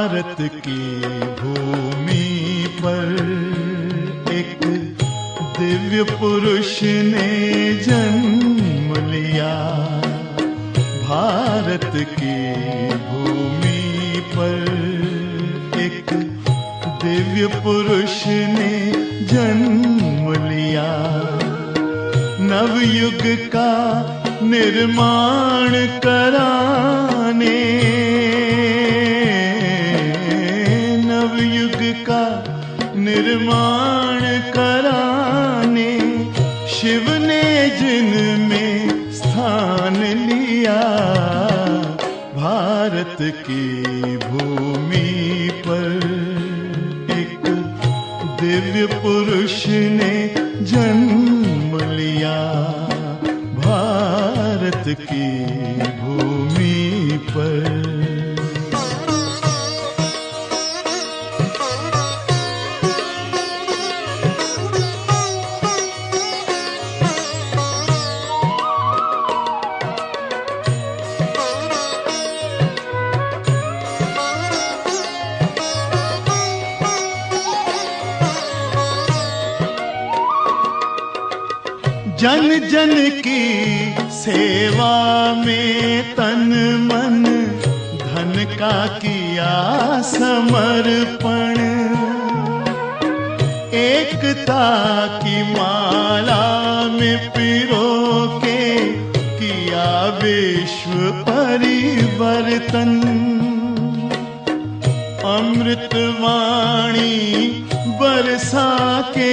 भारत की भूमि पर एक दिव्य पुरुष ने जन्म लिया। भारत की भूमि पर एक दिव्य पुरुष ने जन्म लिया। नवयुग का निर्माण कराने, नवयुग का निर्माण कराने शिव ने जिनमें स्थान लिया। भारत की भूमि पर एक दिव्य पुरुष ने जन्म लिया। भारत की भूमि पर जन जन की सेवा में तन मन धन का किया समर्पण। एकता की माला में पिरो के किया विश्व परिवर्तन। अमृतवाणी बरसा के,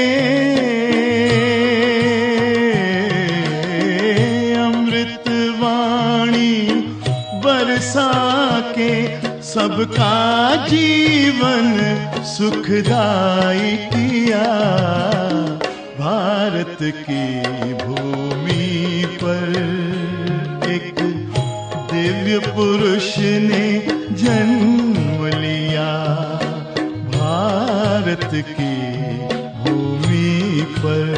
बरसा के सबका जीवन सुखदाई किया। भारत की भूमि पर एक दिव्य पुरुष ने जन्म लिया। भारत की भूमि पर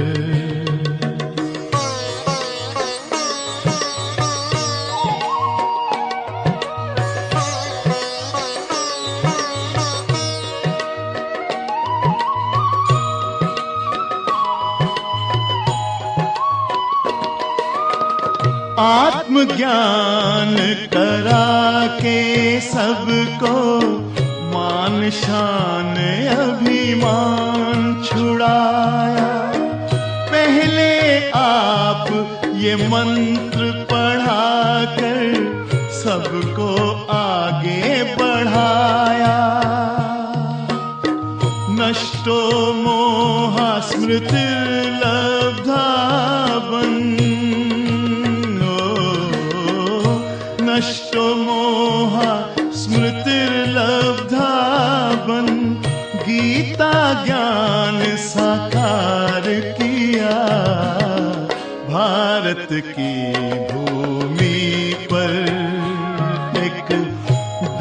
आत्मज्ञान करा के सबको मान शान अभिमान छुड़ाया। पहले आप ये मंत्र पढ़ा कर सबको आगे बढ़ाया। नष्टो मोहा स्मृतिर्लब्धा नष्टो मोहा स्मृतिर्लब्धावन। गीता ज्ञान साकार किया। भारत की भूमि पर एक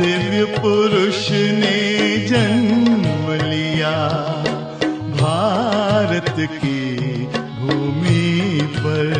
दिव्य पुरुष ने जन्म लिया। भारत की भूमि पर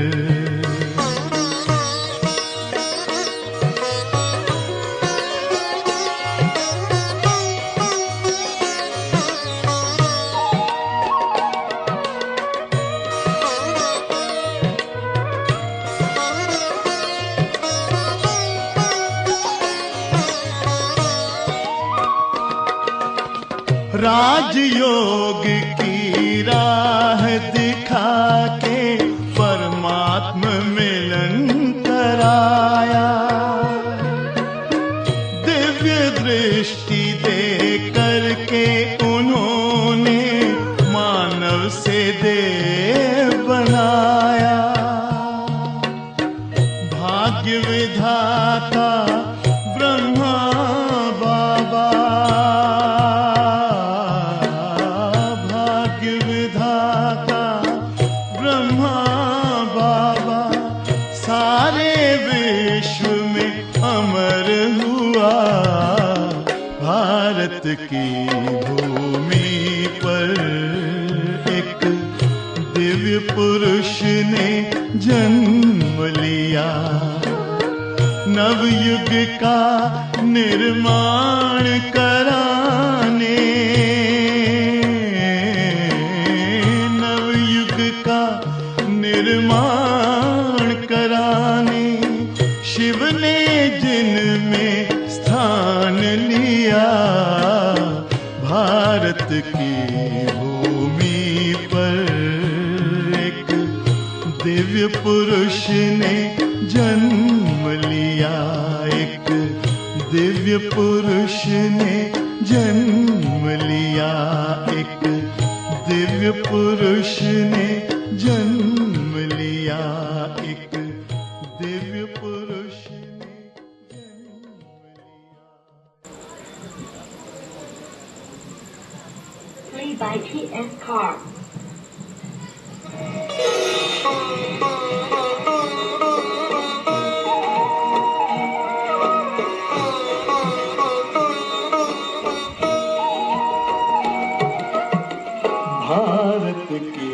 राजयोग की राह दिखा के परमात्मा मिलन कराया। दिव्य दृष्टि दे करके उन्होंने मानव से देव बनाया। भाग्य विधाता ब्रह्मा बाबा, ब्रह्मा बाबा सारे विश्व में अमर हुआ। भारत की भूमि पर एक दिव्य पुरुष ने जन्म लिया। नवयुग का निर्माण करा निर्माण कराने शिव ने जिनमें स्थान लिया, भारत की भूमि पर एक दिव्य पुरुष ने जन्म लिया, एक दिव्य पुरुष ने जन्म लिया, एक दिव्य पुरुष ने जन्म लिया, एक दिव्य पुरुष ने जन्म लिया। 3 by TS car. भारत की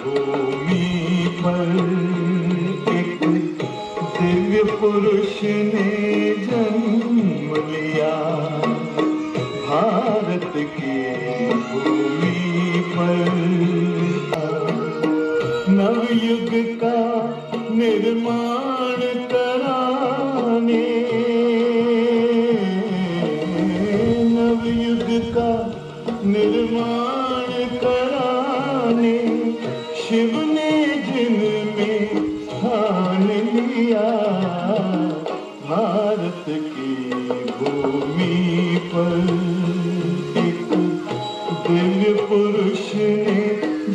भूमि पर एक दिव्य पुरुष ने जन्म लिया, भारत की भूमि पर नवयुग का निर्माण कराने, नवयुग का निर्माण कराने शिव ने जिनमें स्थान लिया, भारत की भूमि पर एक दिव्य पुरुष ने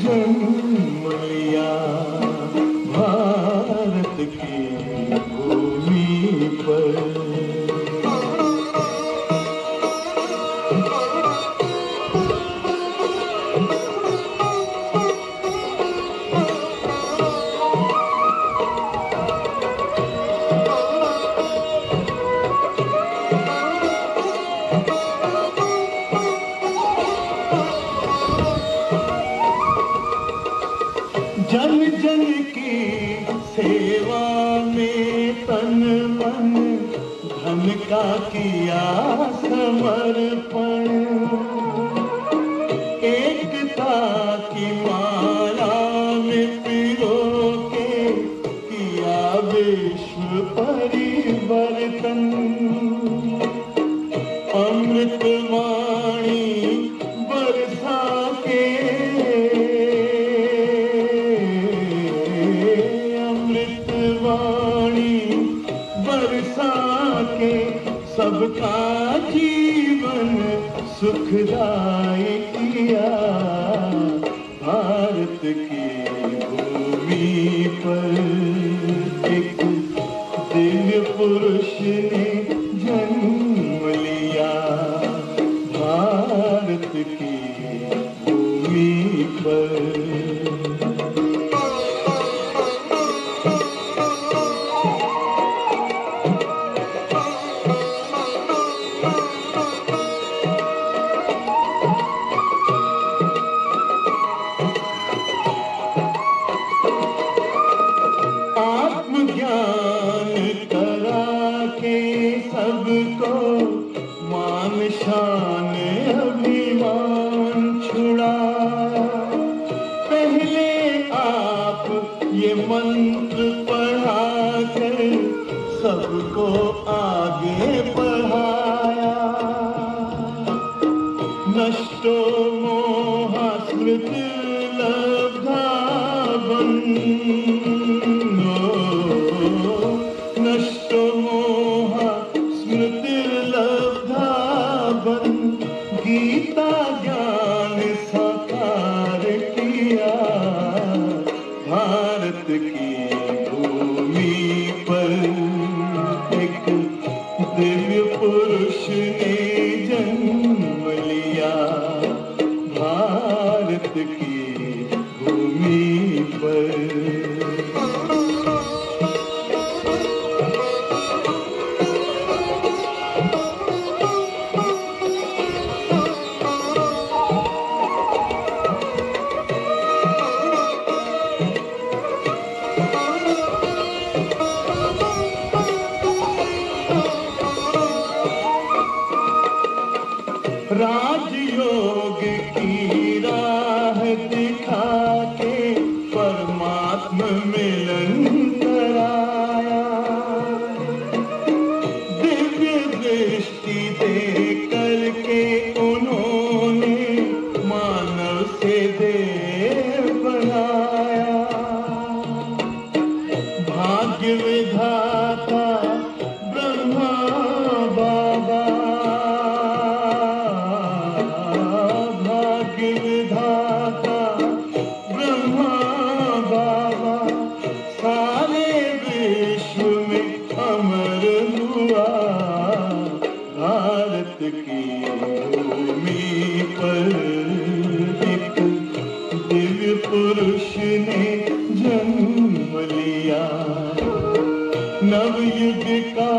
जन्म लिया, भारत की भूमि पर। जन जन की सेवा में तन मन धन का किया समर्पण, एकता की माला में पिरो के किया विश्व परिवर्तन, अमृत वाणी बरसा के, बरसा के सबका जीवन सुखदायी किया, भारत की भूमि पर एक दिव्य पुरुष ने जन्म लिया, भारत की भूमि पर। आत्मज्ञान करा के सबको मान शान अभिमान छुड़ा, पहले आप ये मंत्र पढ़ा कर सबको आगे बढ़ाया, नष्टो मोह स्मृति लब्धा नष्टो मोह स्मृतिर्लब्धा बन, गीता ज्ञान साकार किया, भारत की भूमि पर एक दिव्य पुरुष ने जन्म लिया, भारत की भूमि पर। राजयोग की राह दिखा के परमात्मा बनाया। भाग्य विधाता ब्रह्मा बाबा, भाग्य विधाता ब्रह्मा बाबा, सारे विश्व में अमर हुआ। भारत की भूमि पर एक दिव्य पुरुष ने जन्म लिया। नवयुग का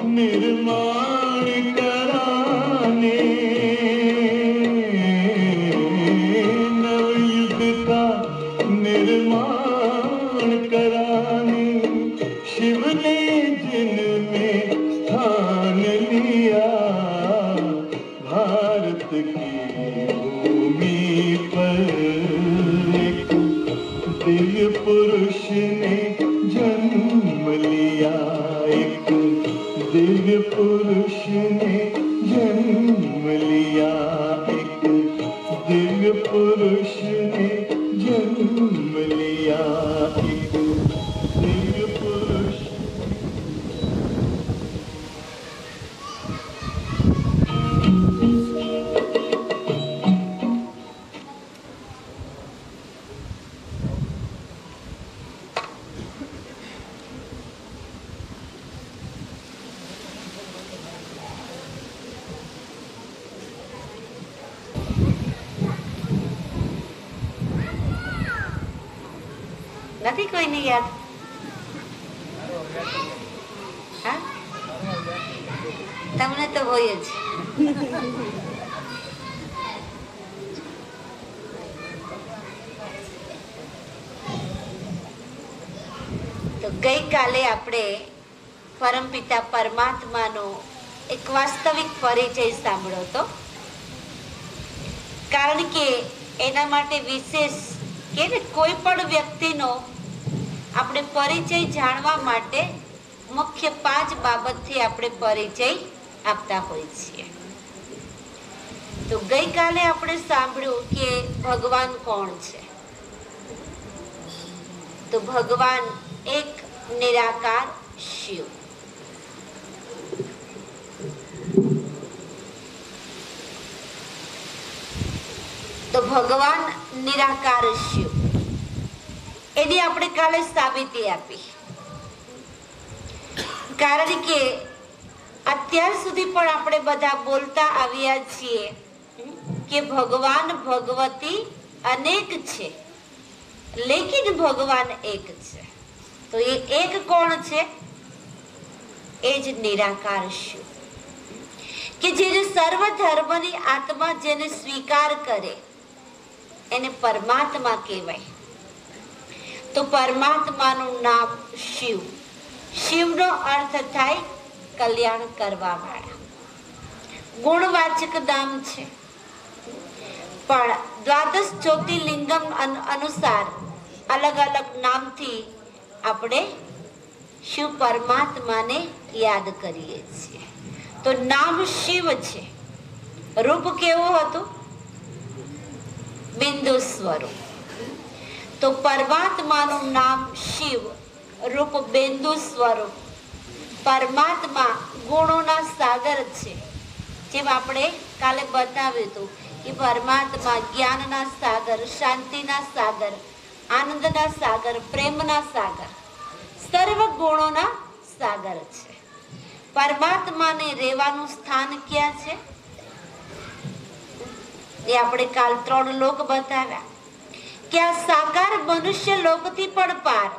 निर्माण कराने, नवयुग का निर्माण कराने शिव ने जिनमें स्थान लिया। भारत की भूमि पर एक दिव्य पुरुष ने जन्म लिया। एक दिव्य पुरुष ने जन्म लिया। एक दिव्य पुरुष ने जन्म लिया। एक दिव्य पुरुष। નથી કોઈને યાદ? હા, તમને તો હોય જ. તો ગઈકાલે આપણે પરમપિતા પરમાત્માનો એક વાસ્તવિક પરિચય સાંભળ્યો હતો. કારણ કે એના માટે વિશેષ કે કોઈ પણ વ્યક્તિનો આપણે પરિચય જાણવા માટે મુખ્ય 5 બાબતથી આપણે પરિચય આપતા હોઈએ છીએ. તો ગઈકાલે આપણે સાંભળ્યું કે ભગવાન કોણ છે. તો ભગવાન એક નિરાકાર શિવ. તો ભગવાન નિરાકાર શિવ, એની આપણે કાલે સાબિતી આપી. કારણ કે અત્યાર સુધી પણ આપણે બધા બોલતા આવ્યા છીએ કે ભગવાન ભગવતી અનેક છે, લેકિન ભગવાન એક છે. તો એ એક કોણ છે? એ જ નિરાકાર શિવ, કે જેને સર્વ ધર્મની આત્મા જેને સ્વીકાર કરે એને પરમાત્મા કહેવાય. તો પરમાત્માનું નામ શિવ. શિવનો અર્થ થાય કલ્યાણ કરવા વાળા. ગુણવાચક નામ છે, પણ દ્વાદશ જ્યોતિર્લિંગમ અનુસાર અલગ અલગ નામથી આપણે શિવ પરમાત્માને યાદ કરીએ છીએ. તો નામ શિવ છે. રૂપ કેવું હતું? બિંદુ સ્વરૂપ. તો પરમાત્માનું નામ શિવ, રૂપ બિંદુ સ્વરૂપ. પરમાત્મા ગુણોના સાગર છે. જેમ આપણે કાલે બતાવ્યું હતું કે પરમાત્મા જ્ઞાનના સાગર, શાંતિના સાગર, આનંદના સાગર, પ્રેમના સાગર, સર્વ ગુણોના સાગર છે. પરમાત્માને રહેવાનું સ્થાન ક્યાં છે? એ આપણે કાલ 3 લોક બતાવ્યા કે આ સાકાર મનુષ્ય લોકથી પણ પાર,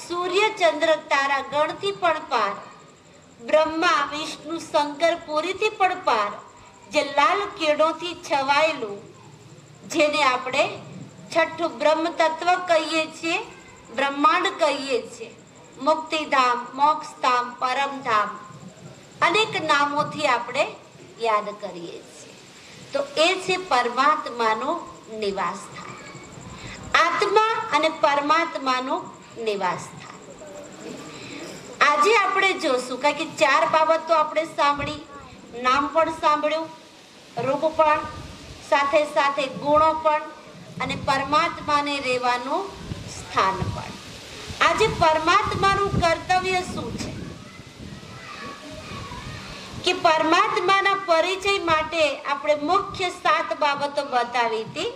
સૂર્ય ચંદ્ર તારા ગણથી પણ પાર, બ્રહ્મા વિષ્ણુ શંકર પુરીથી પણ પાર, જે લાલ કિરણોથી છવાયેલું, જેને આપણે છઠ્ઠું બ્રહ્મ તત્વ કહીએ છીએ, બ્રહ્માંડ કહીએ છીએ, મુક્તિધામ, મોક્ષધામ, પરમધામ, અનેક નામોથી આપણે યાદ કરીએ છીએ. તો એ છે પરમાત્માનું નિવાસ સ્થાન. આત્મા અને પરમાત્માનું નિવાસ સ્થાન. આજે આપણે જોશું, કારણ કે 4 બાબતો આપણે સાંભળી, નામ પણ સાંભળ્યું, રૂપ પણ, સાથે સાથે ગુણો પણ, અને પરમાત્માને રહેવાનું સ્થાન પણ. આજે પરમાત્માનું કર્તવ્ય શું છે કે પરમાત્માના પરિચય માટે આપણે મુખ્ય 7 બાબતો બતાવી હતી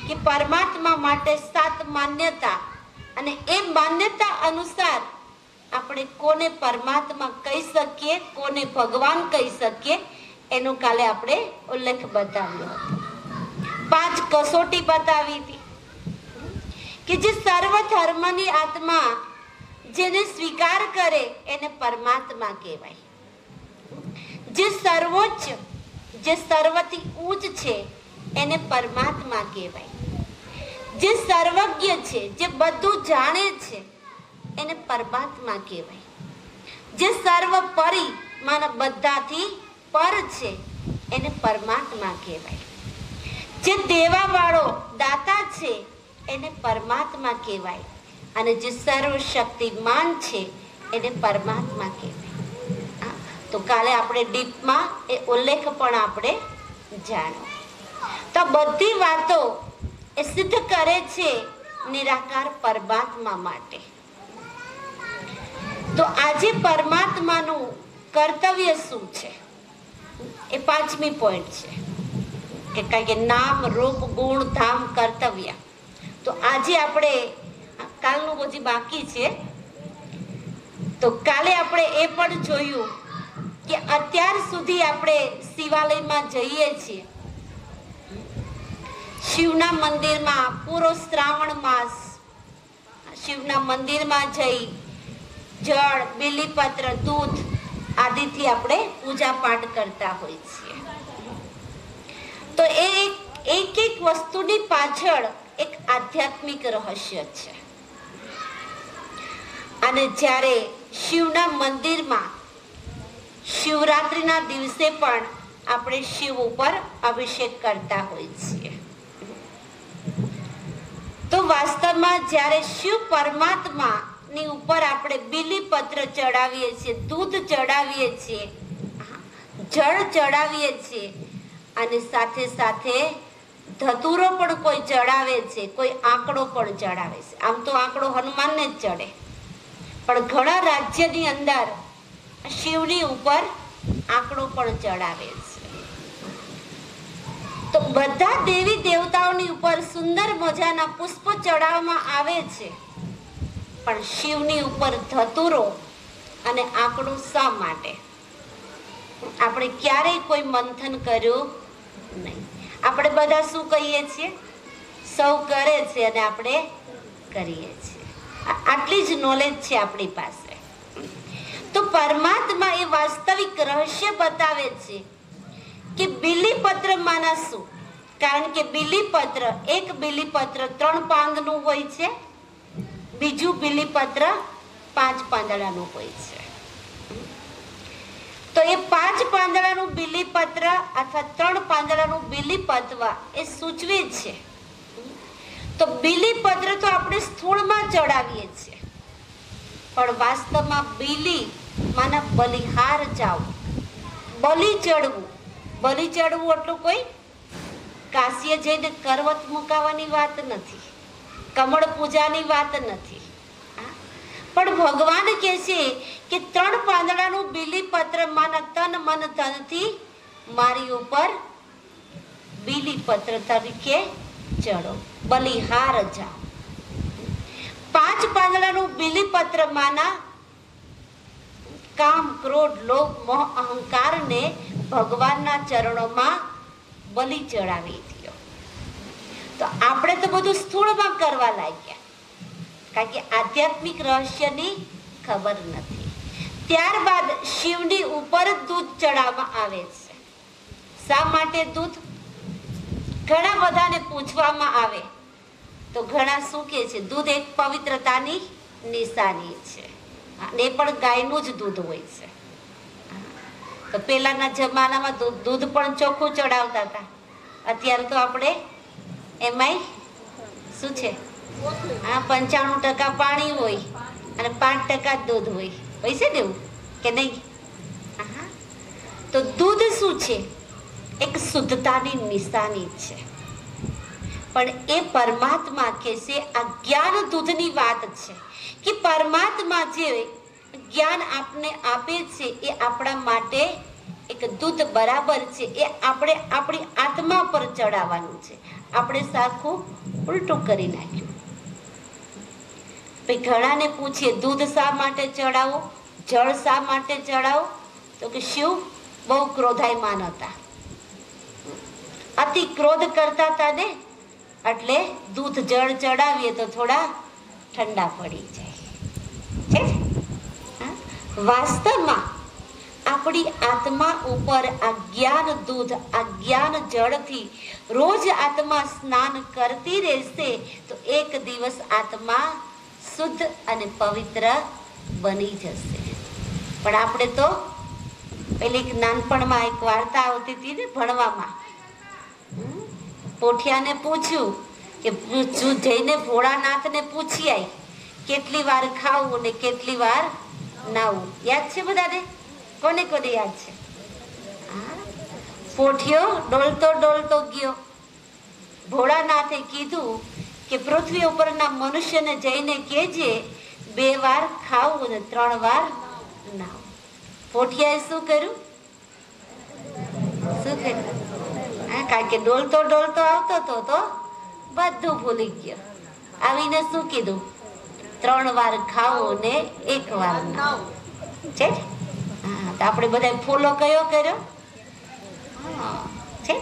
કે પરમાત્મા માટે 7 માન્યતા, અને એ માન્યતા અનુસાર આપણે કોને પરમાત્મા કહી શકીએ, કોને ભગવાન કહી શકીએ, એનો કાલે આપણે ઉલ્લેખ બતાવ્યો હતો. 5 કસોટી બતાવી હતી કે જે સર્વ ધર્મની આત્મા જેને સ્વીકાર કરે એને પરમાત્મા કહેવાય. જે સર્વોચ્ચ, જે સર્વથી ઉચ્ચ છે એને પરમાત્મા કહેવાય. જે સર્વજ્ઞ છે, જે બધું જાણે છે એને પરમાત્મા કહેવાય. જે સર્વપરી માના બધાથી પર છે એને પરમાત્મા કહેવાય. જે દેવા વાળો દાતા છે એને પરમાત્મા કહેવાય. અને જે સર્વશક્તિમાન છે એને પરમાત્મા કહેવાય. તો કાલે આપણે ડીપમાં એ ઉલ્લેખ પણ આપણે જાણો. તો બધી વાતો એ સિદ્ધ કરે છે નિરાકાર પરમાત્મા માટે. તો આજે પરમાત્માનું કર્તવ્ય શું છે એ 5મી પોઈન્ટ છે કે કારણ કે નામ, રૂપ, ગુણ, ધામ, કર્તવ્ય. તો આજે આપણે કાલનું હજી બાકી છે, તો કાલે આપણે એ પણ જોયું કે અત્યાર સુધી આપણે શિવાલયમાં જઈએ છીએ, શિવના મંદિરમાં પૂરો શ્રાવણ માસ શિવના મંદિરમાં જઈ જળ, બીલીપત્ર, દૂધ આદિથી આપણે પૂજા પાઠ કરતા હોઈએ છીએ. તો એ એક વસ્તુની પાછળ એક આધ્યાત્મિક રહસ્ય છે. અને જ્યારે શિવના મંદિરમાં શિવરાત્રિના દિવસે પણ આપણે શિવ ઉપર અભિષેક કરતા હોઈએ છીએ. તો વાસ્તવમાં જ્યારે શિવ પરમાત્મા ની ઉપર આપણે બીલીપત્ર ચડાવીએ છીએ, દૂધ ચડાવીએ છીએ, જળ ચડાવીએ છીએ, અને સાથે સાથે ધતુરો પણ કોઈ ચડાવે છે, કોઈ આંકડો પણ ચડાવે છે. આમ તો આંકડો હનુમાનને જ ચડે, પણ ઘણા રાજ્યની અંદર શિવની ઉપર આંકડો પણ ચડાવે છે. તો બધા દેવી દેવતાઓની ઉપર સુંદર મજાના પુષ્પો ચડાવવામાં આવે છે, પણ શિવની ઉપર ધતુરો અને આંકડો શા માટે? આપણે ક્યારેય કોઈ મંથન કર્યું નહીં. આપણે બધા શું કહીએ છીએ? સૌ કરે છે અને આપણે કરીએ છીએ. આટલી જ નોલેજ છે આપણી પાસે. તો પરમાત્મા એ વાસ્તવિક રહસ્ય બતાવે છે કે બીલીપત્ર માના શું? કારણ કે બીલીપત્ર, એક બીલીપત્ર 3 પાંદનું હોય છે, બીજું બીલીપત્ર 5 પાંદડાનું હોય છે. તો એ 5 પાંદડાનું બીલીપત્ર અથવા 3 પાંદડાનું બીલીપત્ર એ સૂચવે છે. તો બીલીપત્ર તો આપણે સ્થૂળમાં ચડાવીએ છીએ, પણ વાસ્તવમાં બીલી માના બલિહાર જાવ, બલિ ચડવું. બલિ ચડવું એટલું કોઈ કાશીએ જઈને કરવત મુકાવાની વાત નથી, કમળ પૂજાની વાત નથી. પણ ભગવાન કહે છે કે 3 પાંદડાનું બીલીપત્ર માના તન મન ધનથી મારી ઉપર બીલીપત્ર તરીકે ચડો, બલિહાર જાઓ. 5 પાંદડાનું બીલીપત્ર માના કામ, ક્રોધ, લોભ, મોહ, અહંકારને ભગવાનના ચરણોમાં બલિ ચડાવી દો. તો આપણે તો બધું સ્થૂળમાં કરવા લાગ્યા, કારણ કે આધ્યાત્મિક રહસ્યની ખબર નથી. ત્યારબાદ શિવની ઉપર દૂધ ચડાવવામાં આવે છે. શા માટે દૂધ? ઘણા બધાને પૂછવામાં આવે તો ઘણા શું કહે છે? દૂધ એક પવિત્રતાની નિશાની છે, અને એ પણ ગાયનું જ દૂધ હોય છે. તો પહેલાના જમાનામાં દૂધ પણ ચોખ્ખું ચડાવતા હતા. અત્યારે તો આપણે એમાંય શું છે, 95% પાણી હોય અને 5% દૂધ હોય છે ને, એવું કે નહીં? તો દૂધ શું છે? એક શુદ્ધતાની નિશાની છે. પણ એ પરમાત્મા કે છે આ જ્ઞાન દૂધની વાત છે કે પરમાત્મા જે જ્ઞાન આપને આપે છે એ આપણા માટે એક દૂધ બરાબર છે. એ આપણે આપણી આત્મા પર ચડાવવાનું છે. આપણે સાખું ઉલટું કરી નાખ્યું. ભાઈ ઘણાને પૂછીએ દૂધ શા માટે ચડાવો, જળ શા માટે ચડાવો, તો કે શિવ બહુ ક્રોધાયમાન હતા, અતિ ક્રોધ કરતા હતા ને, એટલે દૂધ જળ ચડાવીએ તો થોડા ઠંડા પડી જાય છે. વાસ્તવમાં આપણી આત્મા ઉપર આ જ્ઞાન દૂધ, આ જ્ઞાન જળથી રોજ આત્મા સ્નાન કરતી રહેશે તો એક દિવસ આત્મા શુદ્ધ અને પવિત્ર બની જશે. પણ આપણે તો પેલી નાનપણમાં એક વાર્તા આવતી હતી ને ભણવામાં, પોઠિયાને પૂછ્યું કે જઈને ભોળાનાથને પૂછી આવી કેટલી વાર ખાવું ને કેટલી વાર નાવું. યાદ છે બધાને? કોને કોને યાદ છે? પોઠિયો ડોલતો ડોલતો ગયો. ભોળાનાથે કીધું કે પૃથ્વી ઉપરના મનુષ્યને જઈને કહેજે 2 વાર ખાવું અને 3 વાર નાવું. પોઠિયાએ શું કર્યું? કારણ કે ડોલતો ડોલતો આવતો હતો તો બધું ભૂલી ગયો. આવીને શું કીધું? 3 વાર ખાવું ને 1 વાર નાવું. છે તો આપણે બધા ફોલો કયો કર્યો છે?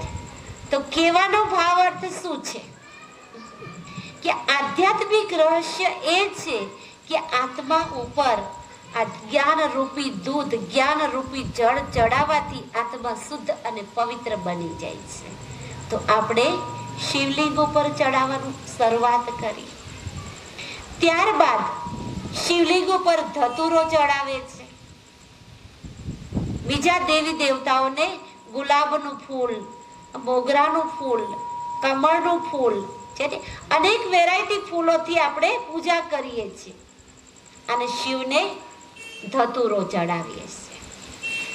તો કહેવાનો ભાવ અર્થ શું છે કે આધ્યાત્મિક રહસ્ય એ છે કે આત્મા ઉપર આ જ્ઞાન રૂપી દૂધ, જ્ઞાન રૂપી જળ ચડાવવાથી આત્મા શુદ્ધ અને પવિત્ર બની જાય છે. તો આપણે શિવલિંગ ઉપર ચડાવવાનું શરૂઆત કરી. ત્યારબાદ શિવલિંગ ઉપર ધતુરો ચડાવે છે. બીજા દેવી દેવતાઓને ગુલાબનું ફૂલ, મોગરાનું ફૂલ, કમળનું ફૂલ છે, અનેક વેરાયટી ફૂલોથી આપણે પૂજા કરીએ છીએ અને શિવને ધતુરો ચડાવીએ છીએ.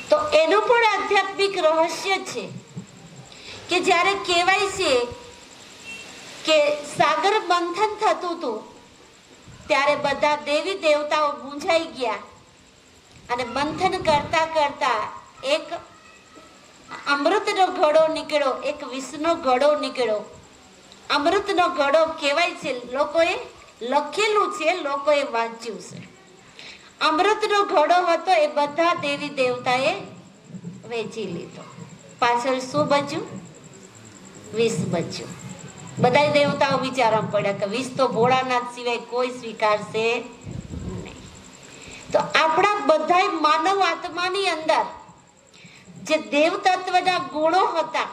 તો એનું પણ આધ્યાત્મિક રહસ્ય છે કે જ્યારે કહેવાય છે કે સાગર મંથન થતું હતું ત્યારે બધા દેવી દેવતાઓ મૂંઝાઈ ગયા અને મંથન કરતા કરતા એક અમૃતનો ઘડો નીકળ્યો, એક વિષનો ઘડો નીકળ્યો. અમૃતનો ઘડો કહેવાય છે, લોકોએ લખેલું છે, લોકોએ વાંચ્યું છે. અમૃતનો ઘડો હતો એ બધા દેવી દેવતાએ વેચી લીધો. પાછળ શું બચ્યું? વિષ બચ્યું. બધા દેવતાઓ વિચારવા પડ્યા કે વિષ તો ભોળાનાથ સિવાય કોઈ સ્વીકારશે નહીં. તો આપણા બધા માનવ આત્માની અંદર જે દેવ તત્વના ગુણો હતા,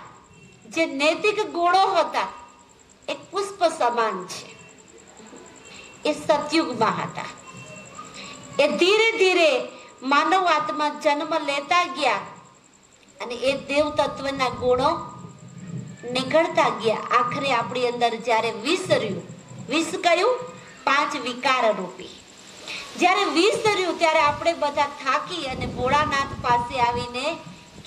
જે નૈતિક ગુણો હતા, એક પુષ્પ સમાન છે. એ સતયુગમાં હતા. એ ધીરે ધીરે માનવ આત્મા જન્મ લેતા ગયા અને એ દેવ તત્વના ગુણો નીકળતા ગયા. આખરે આપણી અંદર જ્યારે વિષ રહ્યું, વિષ કયું? 5 વિકાર રૂપી. જ્યારે વિષ રહ્યું ત્યારે આપણે બધા થાકી અને ભોળાનાથ પાસે આવીને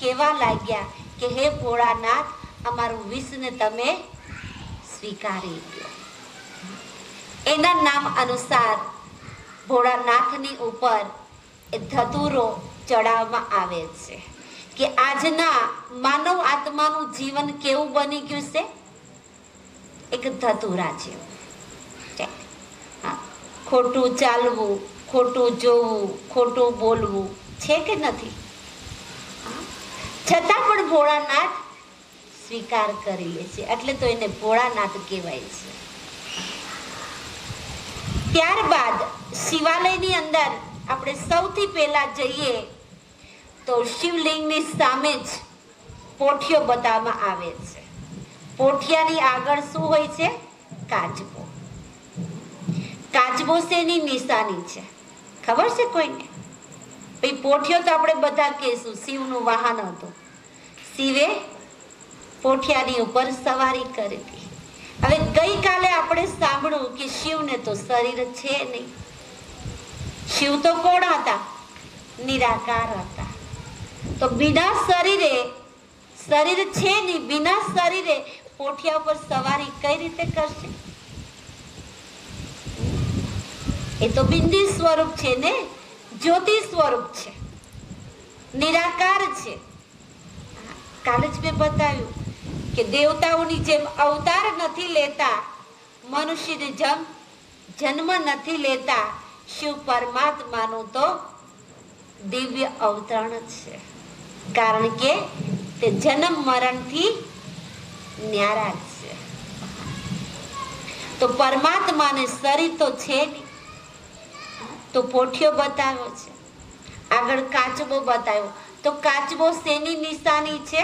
કહેવા લાગ્યા કે હે ભોળાનાથ, અમારું વિષને તમે સ્વીકારી લો. એના નામ અનુસાર ભોળાનાથની ઉપર એ ધતુરો ચડાવવામાં આવે છે કે આજના માનવ આત્માનું જીવન કેવું બની ગયું છે? એક ધતુરા જેવું. ખોટું ચાલવું, ખોટું જોવું, ખોટું બોલવું છે કે નથી? છતાં પણ ભોળાનાથ સ્વીકાર કરી લે છે, એટલે તો એને ભોળાનાથ કહેવાય છે. ત્યારબાદ શિવાલયની અંદર આપણે સૌથી પહેલા જઈએ તો શિવલિંગની સામે જ પોઠિયો બતાવવામાં આવે છે. પોઠિયાની આગળ શું હોય છે? કાચબો. કાચબો શેની નિશાની છે ખબર છે કોઈને? ભાઈ પોઠિયો તો આપણે બધા કહેશું શિવનું વાહન હતું. શિવે પોઠિયાની ઉપર સવારી કરી હતી. હવે ગઈકાલે આપણે સાંભળ્યું કે શિવને તો શરીર છે નહીં. શિવ તો કોણ હતા? નિરાકાર હતા. તો બિના શરીરે, શરીર છે નહીં, બિના શરીરે પોઠિયા ઉપર સવારી કઈ રીતે કરશે? એ તો બિંદી સ્વરૂપ છે ને, જ્યોતિ સ્વરૂપ છે, નિરાકાર છે. કાલે જ મેં બતાવ્યું કે દેવતાઓની જેમ અવતાર નથી લેતા, મનુષ્યની જેમ જન્મ નથી લેતા. શિવ પરમાત્માનું તો દિવ્ય અવતરણ છે, કારણ કે તે જન્મ મરણથી ન્યારા છે. તો પરમાત્માને શરીર તો છે નહીં. તો પોઠિયો બતાવ્યો છે, આગળ કાચબો બતાવ્યો. તો કાચબો શેની નિશાની છે?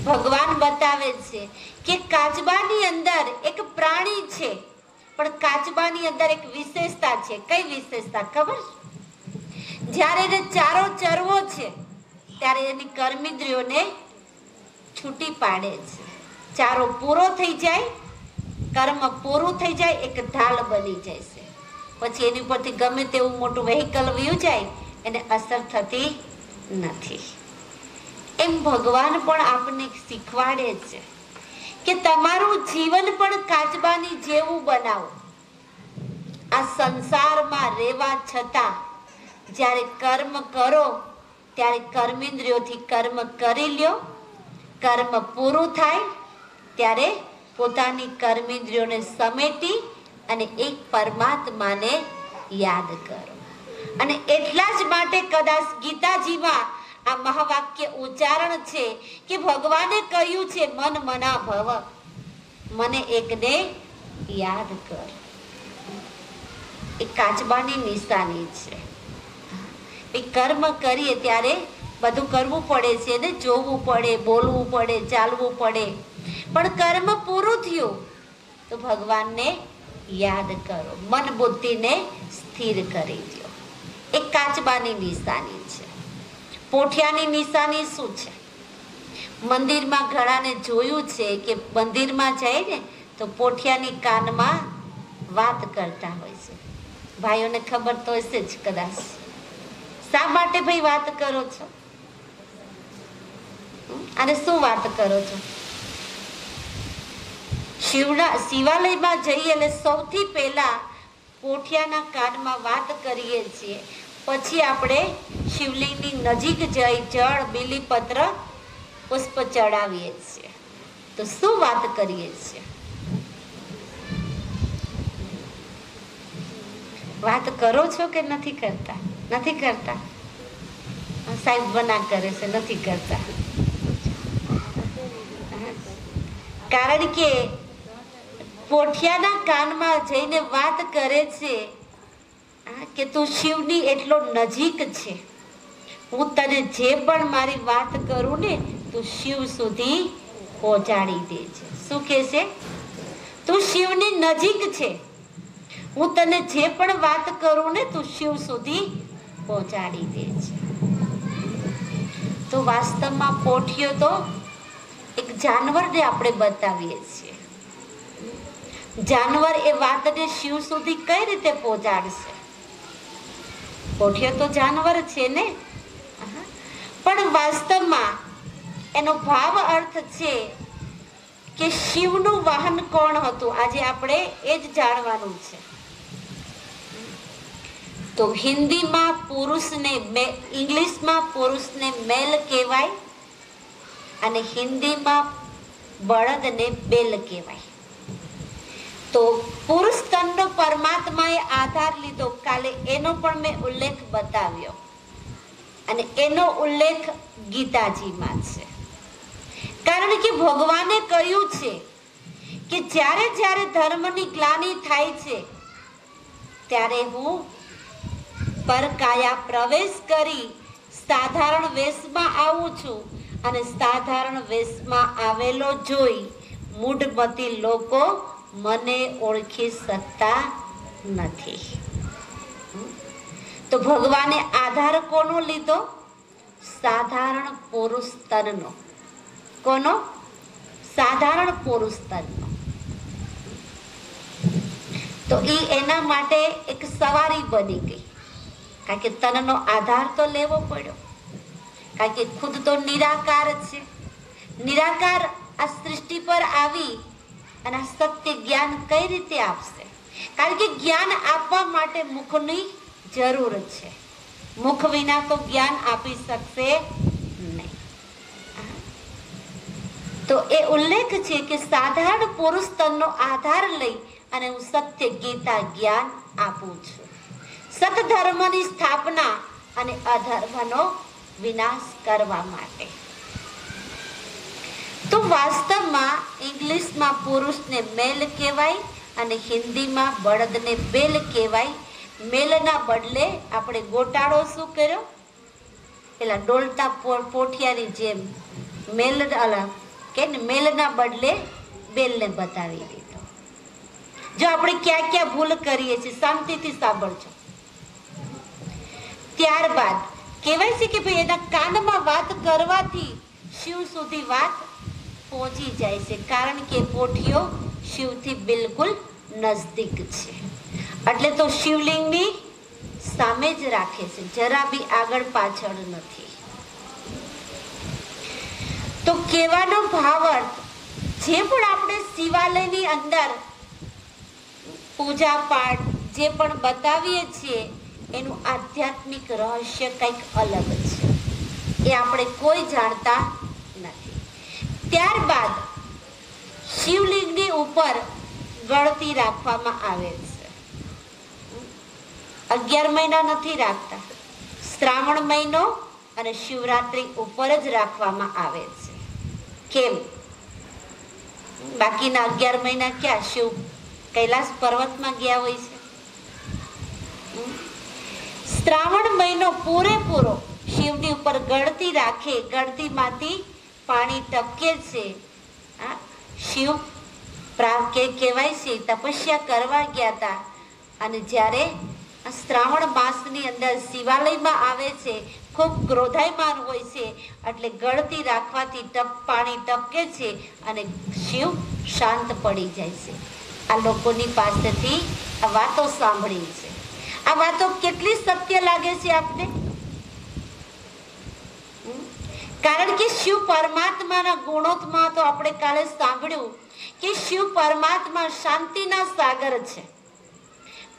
ભગવાન બતાવે છે કે કાચબાની અંદર એક પ્રાણી છે, પણ કાચબાની અંદર એક વિશેષતા છે. કઈ વિશેષતા ખબર? જ્યારે એને ચારો ચરવો છે ત્યારે એની કર્મેન્દ્રિયોને છૂટી પાડે છે. ચારો પૂરો થઈ જાય, કર્મ પૂરું થઈ જાય, એક ઢાલ બની જાય છે. પછી એની પરથી ગમે તેવું મોટું વેહિકલ વયું જાય, એને અસર થતી નથી. એમ ભગવાન પણ આપણને શીખવાડે છે કે તમારું જીવન પણ કાચબાની જેવું બનાવો. આ સંસારમાં રહેવા છતાં જ્યારે કર્મ કરો ત્યારે કર્મેન્દ્રિયોથી કર્મ કરી લ્યો. કર્મ પૂરું થાય ત્યારે પોતાની કર્મેન્દ્રિયોને સમેટી અને એક પરમાત્માને યાદ કરો. અને એટલા જ માટે કદાચ ગીતાજીમાં આ મહાવાક્ય ઉચ્ચારણ છે કે ભગવાને કહ્યું છે, મન મના ભવ, મને એકને યાદ કર. એ કાચબાની નિશાની છે. એ કર્મ કરીએ ત્યારે બધું કરવું પડે છે ને, જોવું પડે, બોલવું પડે, ચાલવું પડે. પણ કર્મ પૂરું થયું તો ભગવાનને યાદ કરો, મન બુદ્ધિને સ્થિર કરી દો. એ કાચબાની નિશાની છે. પોઠિયાની નિશાની શું છે? મંદિરમાં ઘણાને જોયું છે કે મંદિરમાં જાય ને તો પોઠિયાની કાનમાં વાત કરતા હોય છે. ભાઈઓને ખબર તો હશે જ કદાચ. શા માટે ભાઈ વાત કરો છો? અને શું વાત કરો છો? શિવાલયમાં જઈએ એટલે સૌથી પહેલા પોઠિયાના કાનમાં વાત કરીએ છીએ. પછી આપણે શિવલિંગની નજીક જઈ જળ, બીલીપત્ર, પુષ્પ ચડાવીએ છીએ. તો શું વાત કરીએ છીએ? વાત કરો છો કે નથી કરતા? નથી કરતા. સાહેબ બના કરે છે, નથી કરતા. કારણ કે પોઠિયાના કાનમાં જઈને વાત કરે છે કે તું શિવની એટલો નજીક છે, હું તને જે પણ મારી વાત કરું ને તું શિવ સુધી પહોંચાડી દે છે. શું કહે છે? તું શિવની નજીક છે, હું તને જે પણ વાત કરું ને તું શિવ સુધી પહોંચાડી દે છે. તો વાસ્તવમાં પોઠિયો તો એક જાનવરને આપણે બતાવીએ છીએ. જાનવર એ વાતને શિવ સુધી કઈ રીતે પહોંચાડશે? પોઠિયો તો જાનવર છે ને. પણ વાસ્તવમાં એનો ભાવ અર્થ છે કે શિવનું વાહન કોણ હતું? આજે આપણે એ જ જાણવાનું છે. તો હિન્દીમાં પુરુષને, ઇંગ્લિશમાં પુરુષને મેલ કહેવાય અને હિન્દીમાં બળદને બેલ કહેવાય. તો પુરુષ તનનો પરમાત્માએ આધાર લીધો. કાલે એનો પણ મેં ઉલ્લેખ બતાવ્યો અને એનો ઉલ્લેખ ગીતાજીમાં છે. કારણ કે ભગવાને કહ્યું છે કે જ્યારે જ્યારે ધર્મની ગ્લાનિ થાય છે ત્યારે હું પરકાયા પ્રવેશ કરી સાધારણ વેશમાં આવું છું અને સાધારણ વેશમાં આવેલો જોઈ મૂઢમતી લોકો મને ઓળખી શકતા નથી. તો ભગવાને આધાર કોનો લીધો? સાધારણ પુરુષ તનનો. કોનો? સાધારણ પુરુષ તનનો. તો એ એના માટે એક સવારી બની ગઈ. કારણ કે તનનો આધાર તો લેવો પડ્યો. કારણ કે ખુદ તો નિરાકાર છે. નિરાકાર આ સૃષ્ટિ પર આવી અને આ સત્ય જ્ઞાન કઈ રીતે આપશે? કારણ કે જ્ઞાન આપવા માટે મુખની જરૂર છે. મુખ વિના તો જ્ઞાન આપી શકશે નહીં. તો એ ઉલ્લેખ છે કે સાધારણ પુરુષ તનનો આધાર લઈ અને હું સત્ય ગીતા જ્ઞાન આપું છું, સતધર્મની સ્થાપના અને અધર્મનો વિનાશ કરવા માટે. તો વાસ્તવમાં ઇંગ્લિશમાં પુરુષને મેલ કહેવાય અને હિન્દીમાં બળદને બેલ કહેવાય. મેલના બદલે આપણે ગોટાળો શું કર્યો? પેલા ડોલતા પોઠિયાની જેમ મેલ કે મેલના બદલે બેલને બતાવી દીધો. જો આપણે ક્યાં ક્યાં ભૂલ કરીએ છીએ શાંતિથી સાંભળજો. ત્યારબાદ કહેવાય છે કે ભાઈ એના કાનમાં વાત કરવાથી શિવ સુધી વાત પહોંચી જાય છે, કારણ કે પોઠિયો શિવથી બિલકુલ નજદીક છે. એટલે તો શિવલિંગની સામે જ રાખે છે, જરા બી આગળ પાછળ નથી. તો કહેવાનો ભાવાર્થ, જે પણ આપણે શિવાલયની અંદર પૂજા પાઠ જે પણ બતાવીએ છીએ એનું આધ્યાત્મિક રહસ્ય કંઈક અલગ છે, એ આપણે કોઈ જાણતા નથી. ત્યારબાદ શિવલિંગની ઉપર ગણતી રાખવામાં આવે છે. 11 મહિના નથી રાખતા, શ્રાવણ મહિનો અને શિવરાત્રી ઉપર જ રાખવામાં આવે છે. કેમ? બાકીના 11 મહિના ક્યાં શિવ કૈલાસ પર્વતમાં ગયા હોય છે? શ્રાવણ મહિનો પૂરેપૂરો શિવની ઉપર ગળતી રાખે, ગળતીમાંથી પાણી ટપકે છે. શિવ કહેવાય છે તપસ્યા કરવા ગયા હતા, અને જ્યારે શ્રાવણ માસની અંદર શિવાલયમાં આવે છે, ખૂબ ક્રોધાયમાન હોય છે, એટલે ગળતી રાખવાથી પાણી ટપકે છે અને શિવ શાંત પડી જાય છે. આ લોકોની પાસેથી આ વાતો સાંભળી છે. આ વાતો કેટલી સત્ય લાગે છે આપને? કારણ કે શિવ પરમાત્માના ગુણોત્તમાં તો આપણે કાલે સાંભળ્યું કે શિવ પરમાત્મા શાંતિના સાગર છે,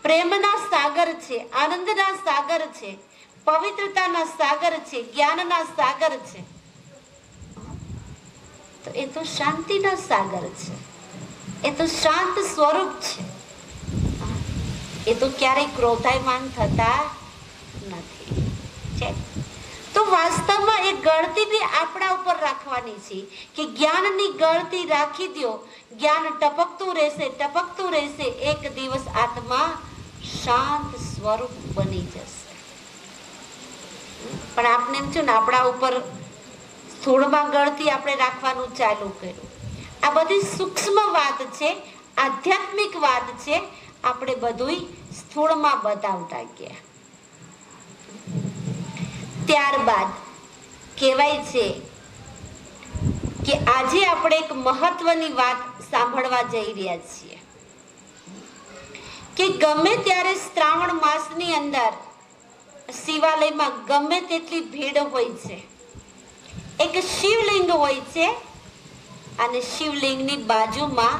પ્રેમના સાગર છે, આનંદના સાગર છે, પવિત્રતાના સાગર છે, જ્ઞાનના સાગર છે. તો એ તો શાંતિના સાગર છે, એ તો શાંત સ્વરૂપ છે. એ તો ક્યારેય ક્રોધાયમાન થતા નથી. તો વાસ્તવમાં એ ગળતી બી આપણા ઉપર રાખવાની છે કે જ્ઞાનની ગળતી રાખી દો, જ્ઞાન ટપકતું રહેશે, ટપકતું રહેશે, એક દિવસ આત્મા શાંત સ્વરૂપ બની જશે. પણ આપણે એમ છું ને આપણા ઉપર સ્થૂળમાં ગળતી આપણે રાખવાનું ચાલુ કર્યું. આ બધી સૂક્ષ્મ વાત છે, આધ્યાત્મિક વાત છે. આપણે બધું સ્થૂળમાં બતાવતા ગયા. ત્યારબાદ કહેવાય છે કે આજે આપણે એક મહત્વની વાત સાંભળવા જઈ રહ્યા છીએ કે ગમે ત્યારે શ્રાવણ માસની અંદર શિવાલયમાં ગમે તેટલી ભીડ હોય છે, એક શિવલિંગ હોય છે અને શિવલિંગની બાજુમાં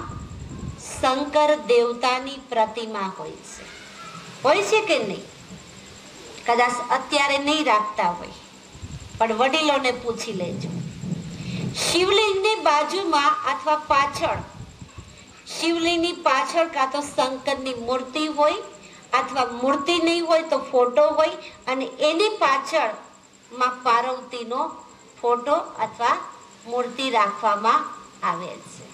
શંકર દેવતાની પ્રતિમા હોય છે કે નહીં? કદાચ અત્યારે નહીં રાખતા હોય, પણ વડીલોને પૂછી લેજો. શિવલિંગની બાજુમાં અથવા પાછળ, શિવલિંગની પાછળ કાં તો શંકરની મૂર્તિ હોય અથવા મૂર્તિ નહીં હોય તો ફોટો હોય, અને એની પાછળમાં પાર્વતીનો ફોટો અથવા મૂર્તિ રાખવામાં આવે છે.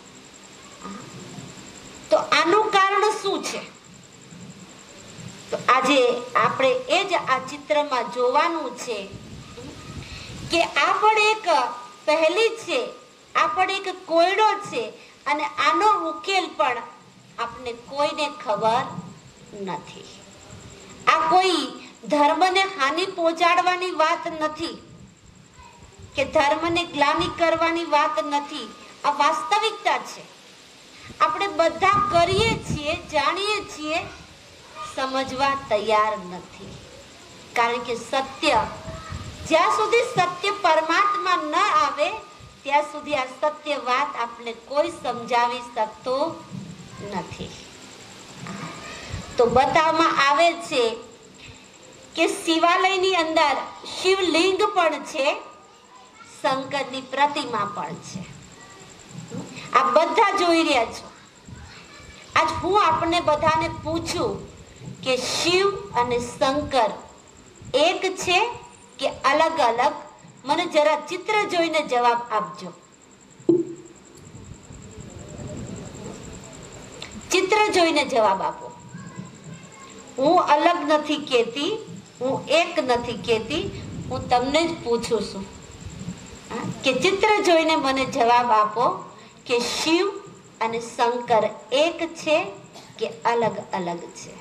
તો આનું કારણ શું છે? તો આજે આપણે એ જ આ ચિત્રમાં જોવાનું છે કે આ પણ એક પહેલી છે, આ પણ એક કોયડો છે, અને આનો ઉકેલ પણ આપણે કોઈને ખબર નથી. આ કોઈ ધર્મને હાનિ પહોંચાડવાની વાત નથી કે ધર્મને ગ્લાનિ કરવાની વાત નથી. આ વાસ્તવિકતા છે. આપણે બધા કરીએ છીએ, જાણીએ છીએ, સમજવા તૈયાર નથી. કારણ કે સત્ય, જ્યાં સુધી સત્ય પરમાત્મા ન આવે ત્યાં સુધી આ સત્ય વાત આપણે કોઈ સમજાવી શકતું નથી. તો બતાવવામાં આવે છે કે શિવાલયની અંદર શિવલિંગ પણ છે, શંકરની પ્રતિમા પણ છે. આ બધા જોઈ રહ્યા છો. આજ હું આપને બધાને પૂછું કે શિવ અને શંકર એક છે કે અલગ અલગ? મને જરા ચિત્ર જોઈને જવાબ આપજો. ચિત્ર જોઈને જવાબ આપો. હું અલગ નથી કહેતી, હું એક નથી કહેતી, હું તમને જ પૂછું છું કે ચિત્ર જોઈને મને જવાબ આપો કે શિવ અને શંકર એક છે કે અલગ અલગ છે?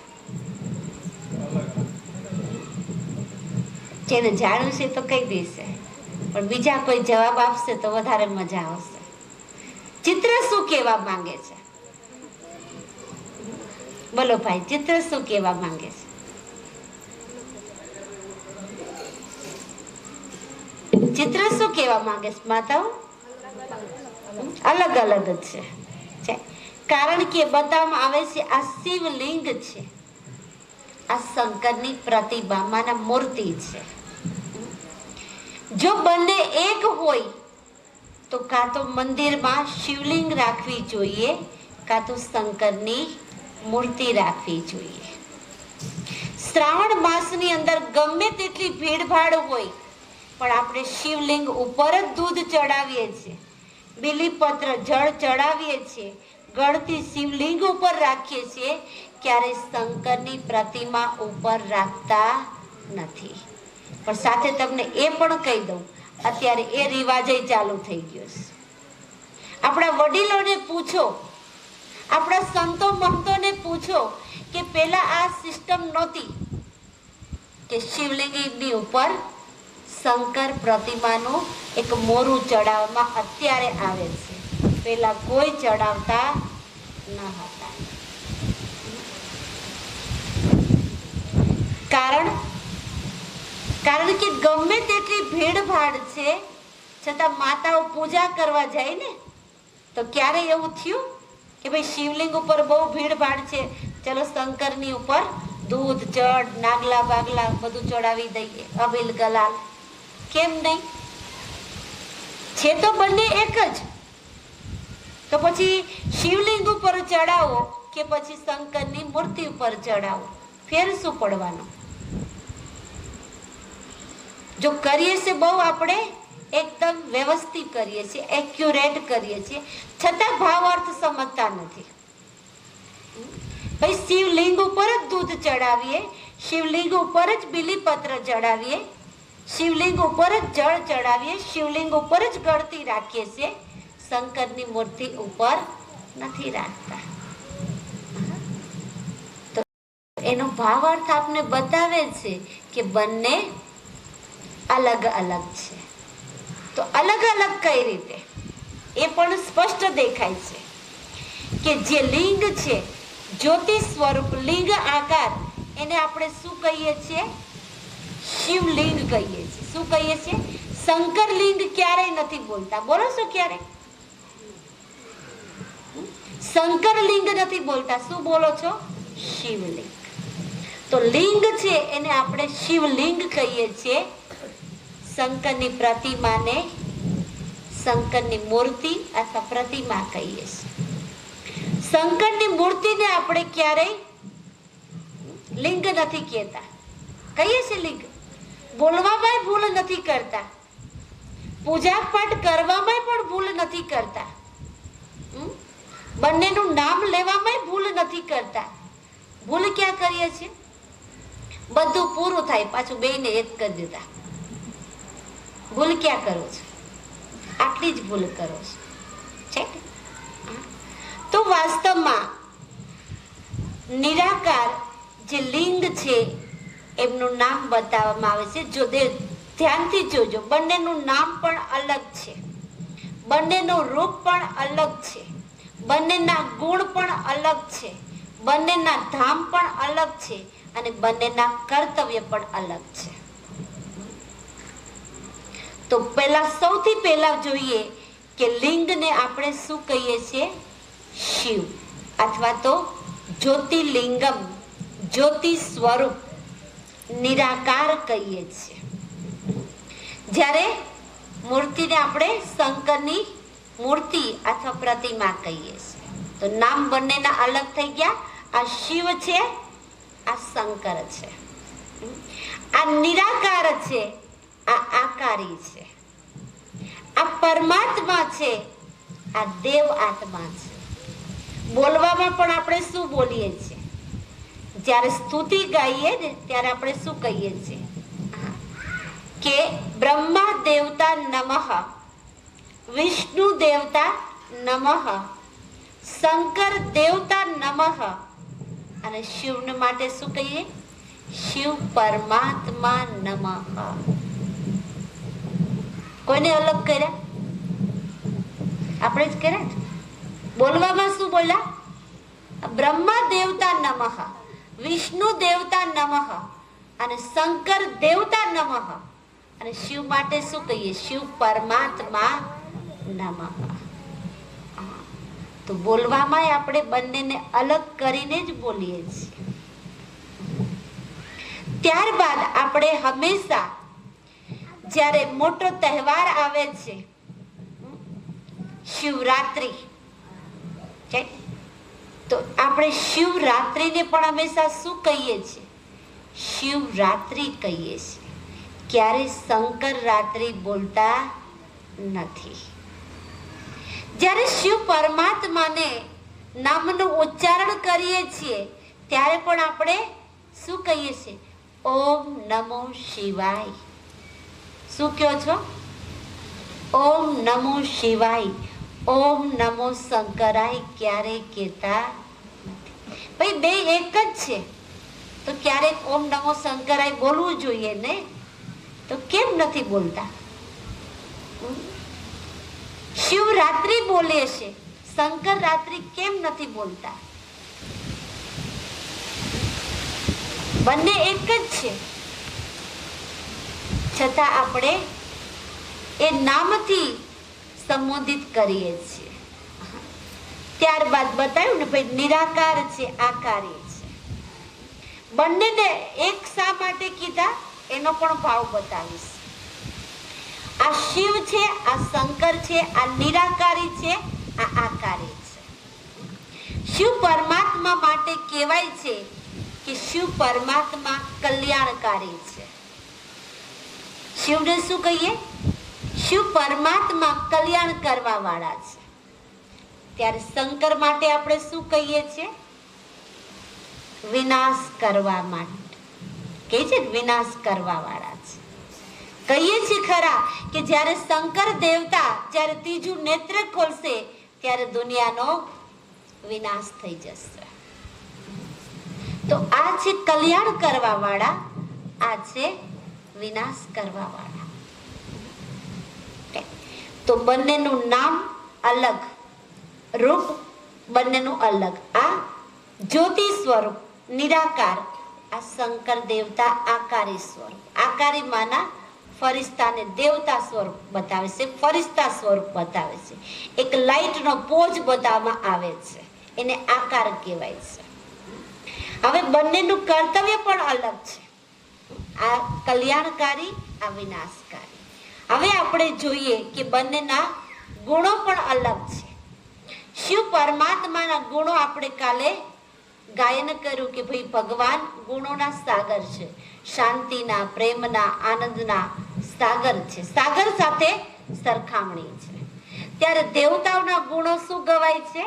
જેને જાણ્યું છે તો કહી દેશે, પણ બીજા કોઈ જવાબ આપશે તો વધારે મજા આવશે. ચિત્ર શું કહેવા માંગે છે? બોલો ભાઈ, ચિત્ર શું કહેવા માંગે છે? ચિત્ર શું કહેવા માંગે છે માતાઓ? અલગ અલગ જ છે. કારણ કે બતાવવામાં આવે છે આ શિવલિંગ છે, આ શંકરની પ્રતિમા, માના મૂર્તિ છે. જો બંને એક હોય તો કાં તો મંદિરમાં શિવલિંગ રાખવી જોઈએ, કાં તો શંકરની મૂર્તિ રાખવી જોઈએ. શ્રાવણ માસની અંદર ગમે તેટલી ભીડભાડ હોય પણ આપણે શિવલિંગ ઉપર જ દૂધ ચડાવીએ છીએ, બીલીપત્ર જળ ચડાવીએ છીએ, ગળતી શિવલિંગ ઉપર રાખીએ છીએ, ક્યારે શંકરની પ્રતિમા ઉપર રાખતા નથી. પણ સાથે તમને એ પણ કહી દઉં, અત્યારે એ રિવાજ ચાલુ થઈ ગયો છે. આપણા વડીલોને પૂછો, આપણા સંતો મહંતોને પૂછો કે પેલા આ સિસ્ટમ નહોતી કે શિવલિંગની ઉપર શંકર પ્રતિમાનું એક મોરું ચડાવવામાં અત્યારે આવે છે. પેલા કોઈ ચડાવતા ન હતા. કારણ કે ગમે તેટલી ભીડભાડ છે છતાં માતાઓ પૂજા કરવા જાય ને, તો ક્યારે એવું થયું કે ભાઈ શિવલિંગ ઉપર બહુ ભીડભાડ છે, ચલો શંકરની ઉપર દૂધ જળ નાગલા બાગલા બધું ચડાવી દઈએ, અબીલ ગલાલ? કેમ નહીં? છે તો બંને એક જ. તો પછી શિવલિંગ ઉપર ચડાવો કે પછી શંકરની મૂર્તિ ઉપર ચડાવો, ફેર શું પડવાનો? જો કરીએ છે બહુ આપણે એકદમ વ્યવસ્થિત કરીએ છીએ, એક્યુરેટ કરીએ છીએ, છતાં ભાવ અર્થ સમજતા નથી. ભાઈ શિવલિંગ ઉપર જ દૂધ ચડાવીએ, શિવલિંગ ઉપર જ બીલીપત્ર ચડાવીએ, શિવલિંગ ઉપર જ જળ ચડાવીએ, શિવલિંગ ઉપર જ ગળતી રાખીએ છીએ, શંકરની મૂર્તિ ઉપર નથી રાખતા. તો એનો ભાવ અર્થ આપને બતાવે છે કે બંને અલગ અલગ છે. તો અલગ અલગ કઈ રીતે? એ પણ સ્પષ્ટ દેખાય છે કે જે લિંગ છે, જ્યોતિ સ્વરૂપ લિંગ આકાર, એને આપણે શું કહીએ છીએ? શિવલિંગ કહીએ છીએ. શું કહીએ છીએ? શંકર લિંગ ક્યારેય નથી બોલતા. બોલો શું? ક્યારે શંકર લિંગ નથી બોલતા. શું બોલો છો? શિવલિંગ. તો લિંગ છે એને આપણે શિવલિંગ કહીએ છીએ. શંકરની પ્રતિમાને શંકરની મૂર્તિ અથવા પ્રતિમા કહીએ છીએ. શંકરની મૂર્તિને આપણે ક્યારેય લિંગ નથી કહેતા, કહીએ છીએ લિંગ. બોલવામાં ભૂલ નથી કરતા, પૂજા પાઠ કરવામાં પણ ભૂલ નથી કરતા, બંનેનું નામ લેવામાં ભૂલ નથી કરતા. ભૂલ ક્યાં કરીએ છીએ? બધું પૂરું થાય પાછું બેયને એક કરી દીધા. ભૂલ ક્યાં કરો છો? આટલી જ ભૂલ કરો છો. તો વાસ્તવમાં નિરાકાર જે લિંગ છે એમનું નામ બતાવવામાં આવે છે. જો ધ્યાનથી જોજો, બંનેનું નામ પણ અલગ છે, બંનેનું રૂપ પણ અલગ છે, બંનેના ગુણ પણ અલગ છે, બંનેના ધામ પણ અલગ છે અને બંનેના કર્તવ્ય પણ અલગ છે. તો પહેલા સૌથી પહેલા જોઈએ કે લિંગને આપણે શું કહીએ છીએ? શિવ, અથવા તો જ્યોતિર્લિંગમ, જ્યોતિ સ્વરૂપ, નિરાકાર કહીએ છીએ. જ્યારે મૂર્તિને આપણે શંકરની મૂર્તિ અથવા પ્રતિમા કહીએ છીએ. તો નામ બંનેના અલગ થઈ ગયા. આ શિવ છે, આ શંકર છે. આ નિરાકાર છે, આ આકારી છે. આ પરમાત્મા છે, આ દેવ આત્મા છે. બોલવામાં પણ આપણે શું બોલીએ છીએ? જ્યારે સ્તુતિ ગાઈએ ને ત્યારે આપણે શું કહીએ છીએ? કે બ્રહ્મા દેવતા નમઃ, વિષ્ણુ દેવતા નમઃ, શંકર દેવતા નમઃ. અને શિવને માટે શું કહીએ? શિવ પરમાત્મા નમઃ. કોઈને અલગ કર્યા? આપણે જ કર્યા. બોલવામાં શું બોલ્યા? બ્રહ્મા દેવતા નમઃ, વિષ્ણુ દેવતા નમઃ અને શંકર દેવતા નમઃ. અને શિવ માટે શું કહીએ? શિવ પરમાત્મા નમઃ. તો બોલવામાં આપણે બંનેને અલગ કરીને જ બોલીએ છીએ. ત્યારબાદ આપણે હંમેશા જ્યારે મોટો તહેવાર આવે છે, શિવરાત્રી, તો આપણે શિવરાત્રીને પણ હંમેશા શું કહીએ છીએ? શિવરાત્રી કહીએ છીએ. ક્યારે શંકર રાત્રિ બોલતા નથી. જ્યારે શિવ પરમાત્માને નામનું ઉચ્ચારણ કરીએ છીએ ત્યારે પણ આપણે શું કહીએ છીએ? ઓમ નમો શિવાય. શું કહો છો? ઓમ નમો શિવાય, ઓમ નમો શંકરાય ક્યારે કહેતા નથી. ભાઈ બે એક જ છે, તો ક્યારેક ઓમ નમો શંકરાય બોલવું જોઈએ ને, તો કેમ નથી બોલતા? શિવરાત્રી બોલે છે, શંકર રાત્રિ કેમ નથી બોલતા? બંને એક જ છે, છતાં આપણે એ નામથી સંબોધિત કરીએ છીએ. ત્યારબાદ બતાવ્યું ને ભાઈ નિરાકાર છે, આકારી છે. બંનેને એક શા માટે કીધા એનો પણ ભાવ બતાવીશ. આ શિવ છે, આ શંકર છે, આ નિરાકારી છે, આ આકારી છે. શિવ પરમાત્મા માટે કહેવાય છે કે શિવ પરમાત્મા કલ્યાણકારી છે. શિવને શું કહીએ? શિવ પરમાત્મા કલ્યાણ કરવા વાળા છે. ત્યારે શંકર માટે આપણે શું કહીએ છીએ? વિનાશ કરવા માટે કહે છે, વિનાશ કરવા વાળા છે. કહીએ છીએ ખરા કે જ્યારે શંકર દેવતા જ્યારે ત્રીજું નેત્ર ખોલશે ત્યારે દુનિયાનો વિનાશ થઈ જશે. તો આ છે કલ્યાણ કરવા વાળા, આ છે વિનાશ કરવા વાળા. તો બંનેનું નામ અલગ, રૂપ બંનેનું અલગ. આ જ્યોતિ સ્વરૂપ નિરાકાર, આ શંકર દેવતા આકારી સ્વરૂપ. આકારી માના ફરિશ્તાને દેવતા સ્વરૂપ બતાવે છે, ફરિશ્તા સ્વરૂપ બતાવે છે. એક લાઈટનો પોજ બતાવવામાં આવે છે, એને આકાર કહેવાય છે. હવે બંનેનું કર્તવ્ય પણ અલગ છે. આ કલ્યાણકારી, આ વિનાશકારી. હવે આપણે જોઈએ કે બંનેના ગુણો પણ અલગ છે. શિવ પરમાત્માના ગુણો આપણે કાલે ગાયન કર્યું કે ભાઈ ભગવાન ગુણોના સાગર છે, શાંતિના, પ્રેમના, આનંદના સાગર છે, સાગર સાથે સરખામણી છે. ત્યારે દેવતાઓના ગુણો શું ગવાય છે?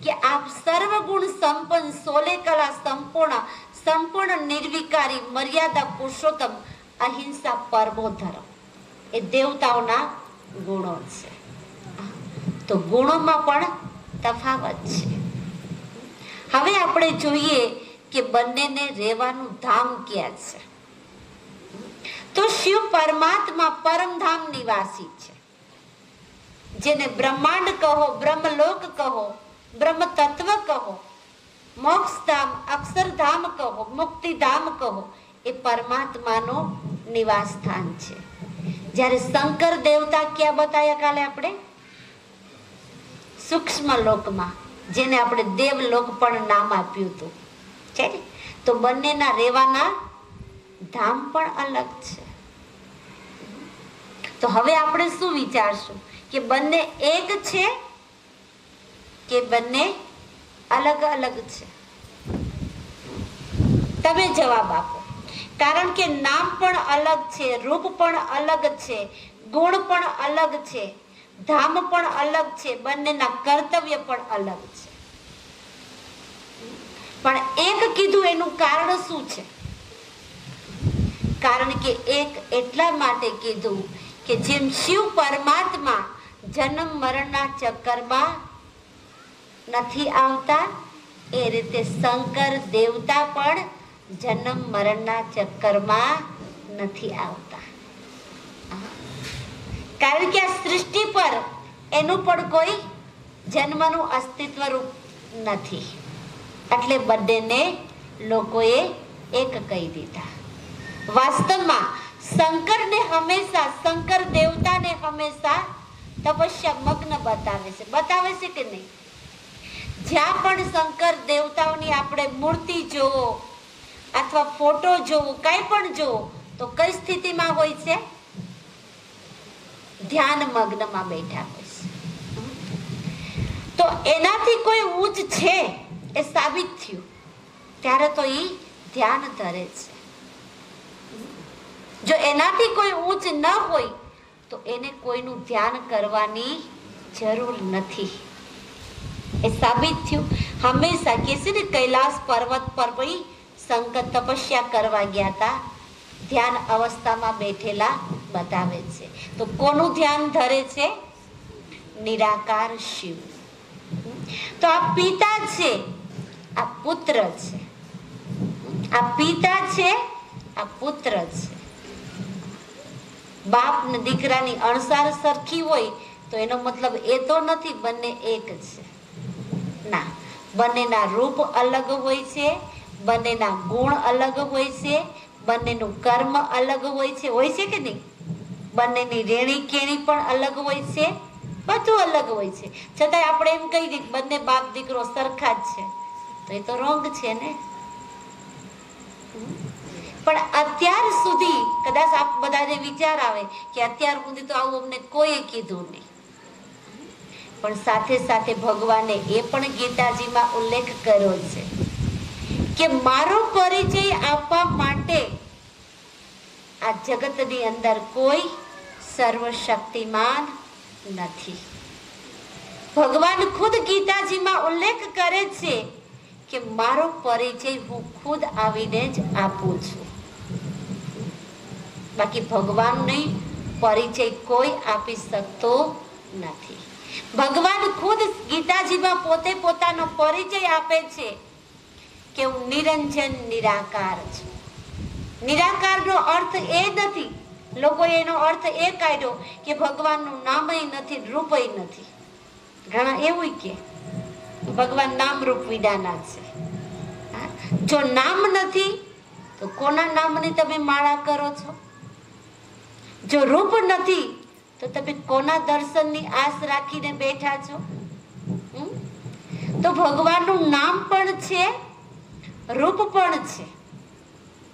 કે આપ સર્વ ગુણ સંપન્ન, સોલે કલા સંપૂર્ણ, સંપૂર્ણ નિર્વિકારી, મર્યાદા પુરુષોત્તમ, અહિંસા પરમો ધર્મ. એ દેવતાઓના ગુણો છે. તો ગુણોમાં પણ તફાવત છે. હવે આપણે જોઈએ કે બંનેને રહેવાનું ધામ ક્યાં છે. તો શિવ પરમાત્મા પરમધામ નિવાસી છે, જેને બ્રહ્માંડ કહો, બ્રહ્મલોક કહો, બ્રહ્મ તત્વ કહો, મોક્ષધામ, અક્ષરધામ કહો, મુક્તિધામ કહો, એ પરમાત્માનું નિવાસ સ્થાન છે. જ્યારે શંકર દેવતા ક્યાં બતાવ્યા કાલે આપણે? સૂક્ષ્મ લોકમાં, જેને આપણે દેવલોક પણ નામ આપ્યું હતું, છે ને? તો બંનેના રહેવાના ધામ પણ અલગ છે. તો હવે આપણે શું વિચારશું કે બંને એક છે કે બંને અલગ અલગ છે? તમે જવાબ આપો. કારણ કે નામ પણ અલગ છે, રૂપ પણ અલગ છે, ગુણ પણ અલગ છે, ધામ પણ અલગ છે, બંનેના કર્તવ્ય પણ અલગ છે. પણ એક કીધું એનું કારણ શું છે? કારણ કે એક એટલા માટે કીધું કે જેમ શિવ પરમાત્મા જન્મ મરણના ચક્કરમાં નથી આવતા, એ રીતે શંકર દેવતા પણ જન્મ મરણના ચક્કરમાં નથી આવતા. કારણ કે આ સૃષ્ટિ પર એનું પણ કોઈ જન્મનું અસ્તિત્વ રૂપ નથી. એટલે બંનેને લોકોએ એક કહી દીધા. વાસ્તવમાં શંકરને હંમેશા, શંકર દેવતાને હંમેશા તપસ્યા મગ્ન બતાવે છે કે નહીં? જ્યાં પણ શંકર દેવતાઓની આપણે મૂર્તિ જોવો અથવા ફોટો જોવો, કઈ પણ જોવો, તો કઈ સ્થિતિમાં હોય છે? ધ્યાન મગ્નમાં બેઠા હોય છે. તો એનાથી કોઈ ઉચ્ચ છે એ સાબિત થયું ત્યારે તો એ ધ્યાન ધરે છે. જો એનાથી કોઈ ઉચ્ચ ન હોય તો એને કોઈનું ધ્યાન કરવાની જરૂર નથી. એ સાબિત થયું. હંમેશા કે છે ને, કૈલાસ પર્વત પર ભાઈ શંકર તપસ્યા કરવા ગયા હતા, ધ્યાન અવસ્થામાં બેઠેલા બતાવે છે. તો કોનું ધ્યાન ધરે છે? નિરાકાર શિવ. તો આ પિતા છે, આ પુત્ર છે. આ પિતા છે, આ પુત્ર છે. બાપ ને દીકરાની અણસાર સરખી હોય તો એનો મતલબ એ તો નથી બંને એક છે. ના, બંનેના રૂપ અલગ હોય છે, બંનેના ગુણ અલગ હોય છે, બંનેનું કર્મ અલગ હોય છે કે નહીં? બંનેની રેણી કેણી પણ અલગ હોય છે, બધું અલગ હોય છે. છતાંય આપણે એમ કહી દઈએ બંને બાપ દીકરો સરખા જ છે, તો એ તો રોંગ છે ને. પણ અત્યાર સુધી કદાચ આપ બધાને વિચાર આવે કે અત્યાર સુધી તો આવું અમને કોઈએ કીધું નહીં. પણ સાથે સાથે ભગવાને એ પણ ગીતાજીમાં ઉલ્લેખ કર્યો છે કે મારો પરિચય આપવા માટે આ જગતની અંદર કોઈ સર્વશક્તિમાન નથી. ભગવાન ખુદ ગીતાજીમાં ઉલ્લેખ કરે છે કે મારો પરિચય હું ખુદ આવીને જ આપું છું. બાકી ભગવાનનો પરિચય કોઈ આપી શકતો નથી. ભગવાન ખુદ ગીતાજીમાં પોતે પોતાનો પરિચય આપે છે કે હું નિરંજન નિરાકાર છું. નિરાકારનો અર્થ એ નથી, લોકોએ એનો અર્થ એ કાઢ્યો કે ભગવાનનું નામય નથી, રૂપય નથી. ઘણા એવું કે ભગવાન નામ રૂપ વિનાના છે. જો નામ નથી તો કોના નામની તમે માળા કરો છો? જો રૂપ નથી તો તમે કોના દર્શનની આસ રાખીને બેઠા છો? તો ભગવાનનું નામ પણ છે, રૂપ પણ છે,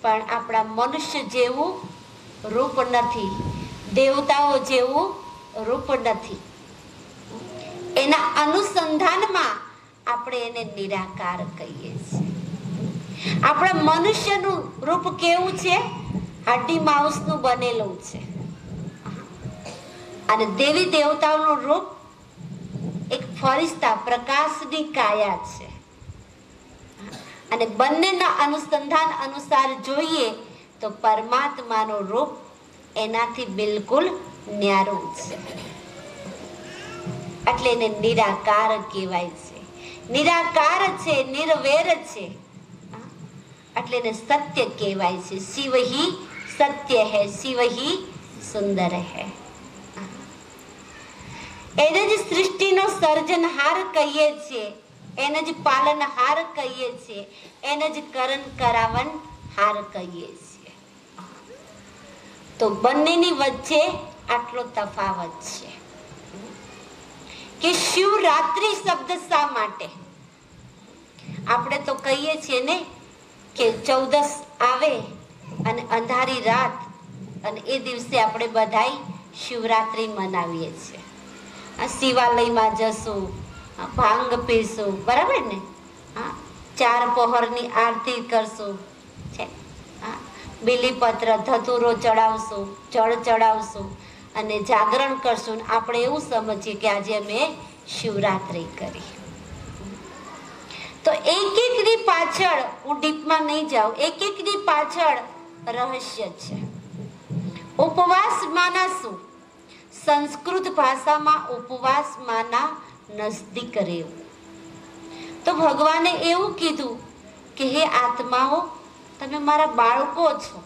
પણ આપણા મનુષ્ય જેવું રૂપ નથી, દેવતાઓ જેવું રૂપ નથી. એના અનુસંધાનમાં આપણે એને નિરાકાર કહીએ છીએ. આપણા મનુષ્યનું રૂપ કેવું છે? હાડ્ડી માઉસનું બનેલું છે. અને દેવી દેવતાઓનું રૂપ એક ફરિશ્તા, પ્રકાશની કાયા છે. અને બંનેના અનુસંધાન અનુસાર જોઈએ તો પરમાત્માનું રૂપ એનાથી બિલકુલ ન્યારું છે. એટલે એને નિરાકાર કહેવાય છે. નિરાકાર છે, નિર્વૈર છે, એટલે એને સત્ય કહેવાય છે. શિવ હી સત્ય હૈ, શિવ હી સુંદર હૈ. એને જ સૃષ્ટિનો સર્જનહાર કહીએ છીએ, એને જ પાલનહાર કહીએ છીએ, એને જ કરણ કરાવન હાર કહીએ છીએ. તો બંનેની વચ્ચે આટલો તફાવત છે કે શિવરાત્રી શબ્દ શા માટે? આપણે તો કહીએ છીએ ને કે 14 આવે અને અંધારી રાત અને એ દિવસે આપણે બધાય શિવરાત્રી મનાવીએ છીએ. આ શિવાલયમાં જશું, ભાંગ પીશું, બરાબર ને? હા, 4 પહોરની આરતી કરશું, છે હા, બીલીપત્ર ધતુરો ચડાવશું, જળ ચડાવશું અને જાગરણ કરશું. આપણે એવું સમજીએ કે આજે અમે શિવરાત્રી કરી. તો એક એકની પાછળ, હું ડીપમાં નહીં જાઉં, એક એકની પાછળ રહસ્ય છે. ઉપવાસ માના શું? સંસ્કૃત ભાષામાં ઉપવાસ માના નજદીક રહેવું. તો ભગવાને એવું કીધું કે હે આત્માઓ, તમે મારા બાળકો છો,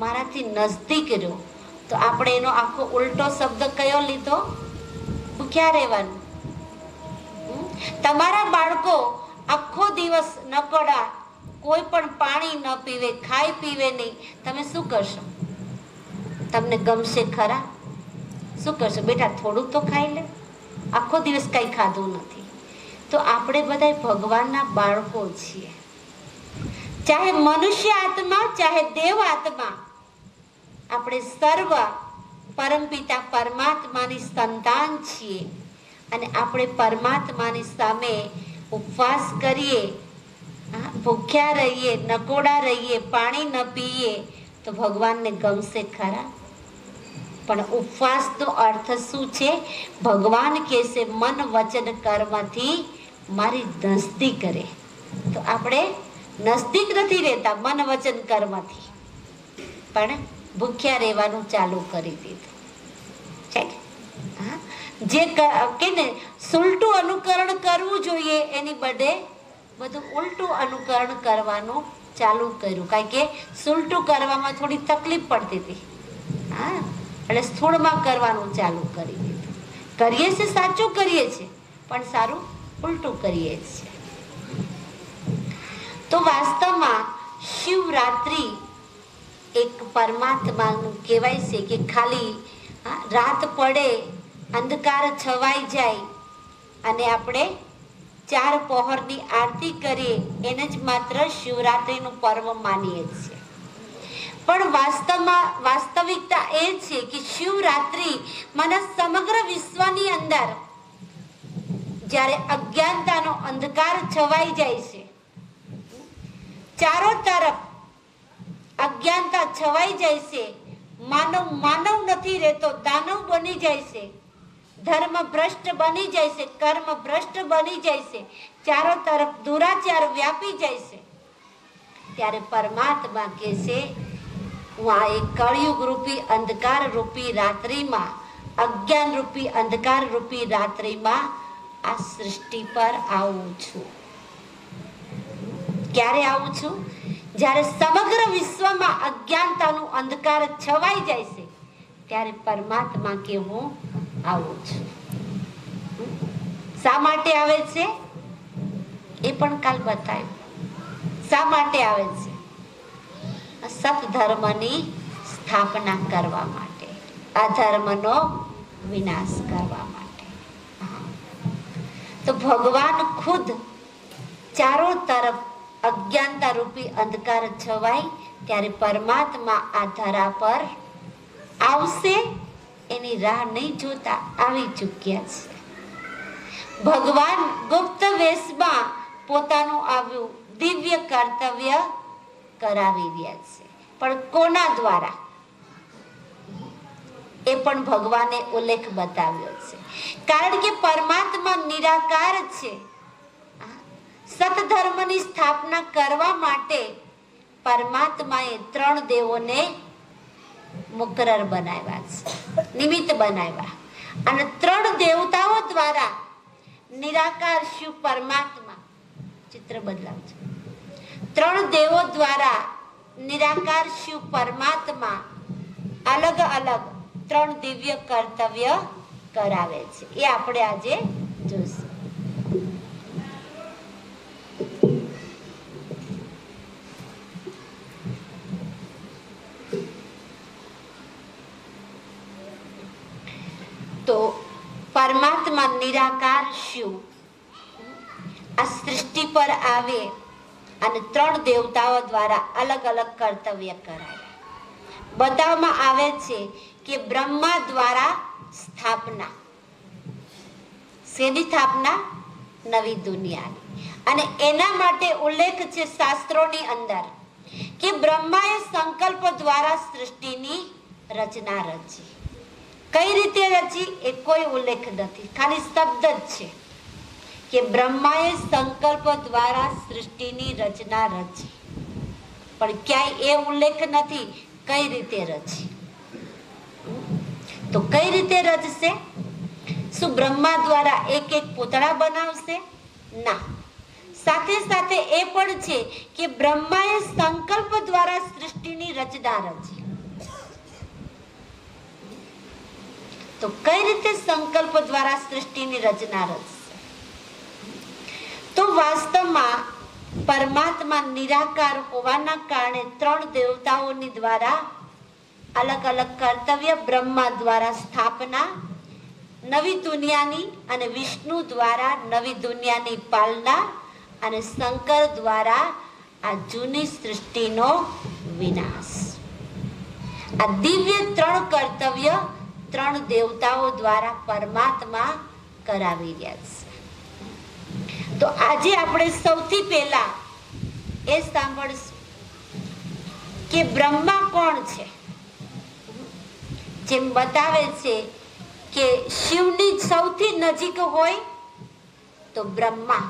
મારાથી નજદીક રહો. તો આપણે એનો આખો ઉલટો શબ્દ કયો લીધો? ભૂખ્યા રહેવાનું. તમારા બાળકો આખો દિવસ નકોડા, કોઈ પણ પાણી ન પીવે, ખાઈ પીવે નહીં, તમે શું કરશો? તમને ગમશે ખરા? શું કરશો? બેટા થોડુંક તો ખાઈ લે, આખો દિવસ કઈ ખાધું નથી. તો આપણે બધા ભગવાનના બાળકો છીએ. ચાહે મનુષ્ય આત્મા, ચાહે દેવ આત્મા, આપણે સર્વ પરમપિતા પરમાત્માની સંતાન છીએ. અને આપણે પરમાત્માની સામે ઉપવાસ કરીએ, ભૂખ્યા રહીએ, નકોડા રહીએ, પાણી ન પીએ, તો ભગવાનને ગમશે ખરા? પણ ઉપવાસનો અર્થ શું છે? ભગવાન કહેશે મન વચન કર્મથી મારી નજદીક રહે. તો આપણે નજદીક નથી રહેતા મન વચન કર્મથી, પણ ભૂખ્યા રહેવાનું ચાલુ કરી દીધું છે. હા, જે કે ને સુલટું અનુકરણ કરવું જોઈએ એની બદલે બધું ઉલટું અનુકરણ કરવાનું ચાલુ કર્યું. કારણ કે સુલટું કરવામાં થોડી તકલીફ પડતી હતી. હા, એટલે સ્થૂળમાં કરવાનું ચાલુ કરી દીધું. કરીએ છીએ, સાચું કરીએ છીએ, પણ સારું ઉલટું કરીએ છીએ. તો વાસ્તવમાં શિવરાત્રી એક પરમાત્માનું કહેવાય છે કે ખાલી રાત પડે, અંધકાર છવાઈ જાય અને આપણે 4 પહોરની આરતી કરીએ એને જ માત્ર શિવરાત્રીનું પર્વ માનીએ છીએ. પણ વાસ્તવિકતા એ છે કે શિવરાત્રી માના સમગ્ર વિશ્વની અંદર જ્યારે અજ્ઞાનતાનો અંધકાર છવાઈ જાય છે, ચારો તરફ અજ્ઞાનતા છવાઈ જાય છે, માનવ નથી રહેતો, દાનવ બની જાય છે, ધર્મ ભ્રષ્ટ બની જાય છે, કર્મ ભ્રષ્ટ બની જાય છે, ચારો તરફ દુરાચાર વ્યાપી જાય છે, ત્યારે પરમાત્મા કહે છે હું આ એક કળયુગ રૂપી અંધકાર રૂપી રાત્રિમાં, અજ્ઞાન રૂપી અંધકાર રૂપી રાત્રિમાં આ સૃષ્ટિ પર આવું છું. ક્યારે આવું છું? જ્યારે સમગ્ર વિશ્વમાં અજ્ઞાનતાનું અંધકાર છવાઈ જાય છે, ત્યારે પરમાત્મા કે હું આવું છું. શા માટે આવે છે એ પણ કાલ બતાવ્યું. શા માટે આવે છે? સત ધર્મની સ્થાપના કરવા માટે, અધર્મનો વિનાશ કરવા માટે. તો ભગવાન ખુદ ચારો તરફ અજ્ઞાનતા રૂપી અંધકાર છવાય ત્યારે પરમાત્મા આ ધરા પર આવશે, એની રાહ નહીં જોતા આવી ચૂક્યા છે. ભગવાન ગુપ્ત વેશમાં પોતાનું આવ્યું દિવ્ય કર્તવ્ય કરાવી રહ્યા છે. પણ કોના દ્વારા? એ પણ ભગવાને ઉલ્લેખ બતાવ્યો છે. કારણ કે પરમાત્મા નિરાકાર છે. સતધર્મની સ્થાપના કરવા માટે પરમાત્માએ 3 દેવોને મુકરર બનાવ્યા છે, નિમિત્ત બનાવ્યા. અને 3 દેવતાઓ દ્વારા નિરાકાર શિવ પરમાત્મા, ચિત્ર બદલાવજો, 3 દેવો દ્વારા નિરાકાર શિવ પરમાત્મા અલગ અલગ 3 દિવ્ય કર્તવ્ય કરાવે છે. એ આપણે આજે જોઈશું. તો પરમાત્મા પરમાત્મા નિરાકાર શિવ આ સૃષ્ટિ પર આવે અને 3 દેવતાઓ દ્વારા અલગ અલગ કર્તવ્ય કરાય. બતાવવામાં આવે છે કે બ્રહ્મા દ્વારા સ્થાપના, શેની સ્થાપના? નવી દુનિયાની. અને એના માટે ઉલ્લેખ છે શાસ્ત્રોની અંદર કે બ્રહ્માએ સંકલ્પ દ્વારા સૃષ્ટિની રચના રચી. કઈ રીતે રચી એ કોઈ ઉલ્લેખ નથી, ખાલી શબ્દ જ છે કે બ્રહ્માએ સંકલ્પ દ્વારા સૃષ્ટિની રચના રચી, પણ ક્યાંય એ ઉલ્લેખ નથી કઈ રીતે રચી. તો કઈ રીતે રચશે? શું બ્રહ્મા દ્વારા એક એક પૂતળા બનાવશે? ના. સાથે સાથે એ પણ છે કે બ્રહ્માએ સંકલ્પ દ્વારા સૃષ્ટિની રચના રચી. તો કઈ રીતે સંકલ્પ દ્વારા સૃષ્ટિની રચના રચશે? તો વાસ્તવમાં પરમાત્મા નિરાકાર હોવાના કારણે 3 દેવતાઓની દ્વારા અલગ અલગ કર્તવ્ય, બ્રહ્મા દ્વારા સ્થાપના નવી દુનિયાની અને વિષ્ણુ દ્વારા નવી દુનિયાની પાલના અને શંકર દ્વારા આ જૂની સૃષ્ટિનો વિનાશ. આ દિવ્ય 3 કર્તવ્ય 3 દેવતાઓ દ્વારા પરમાત્મા કરાવી રહ્યા છે. તો આજે આપણે સૌથી પહેલા એ સાંભળશું કે બ્રહ્મા કોણ છે. જેમ બતાવે છે કે શિવની સૌથી નજીક હોય તો બ્રહ્મા,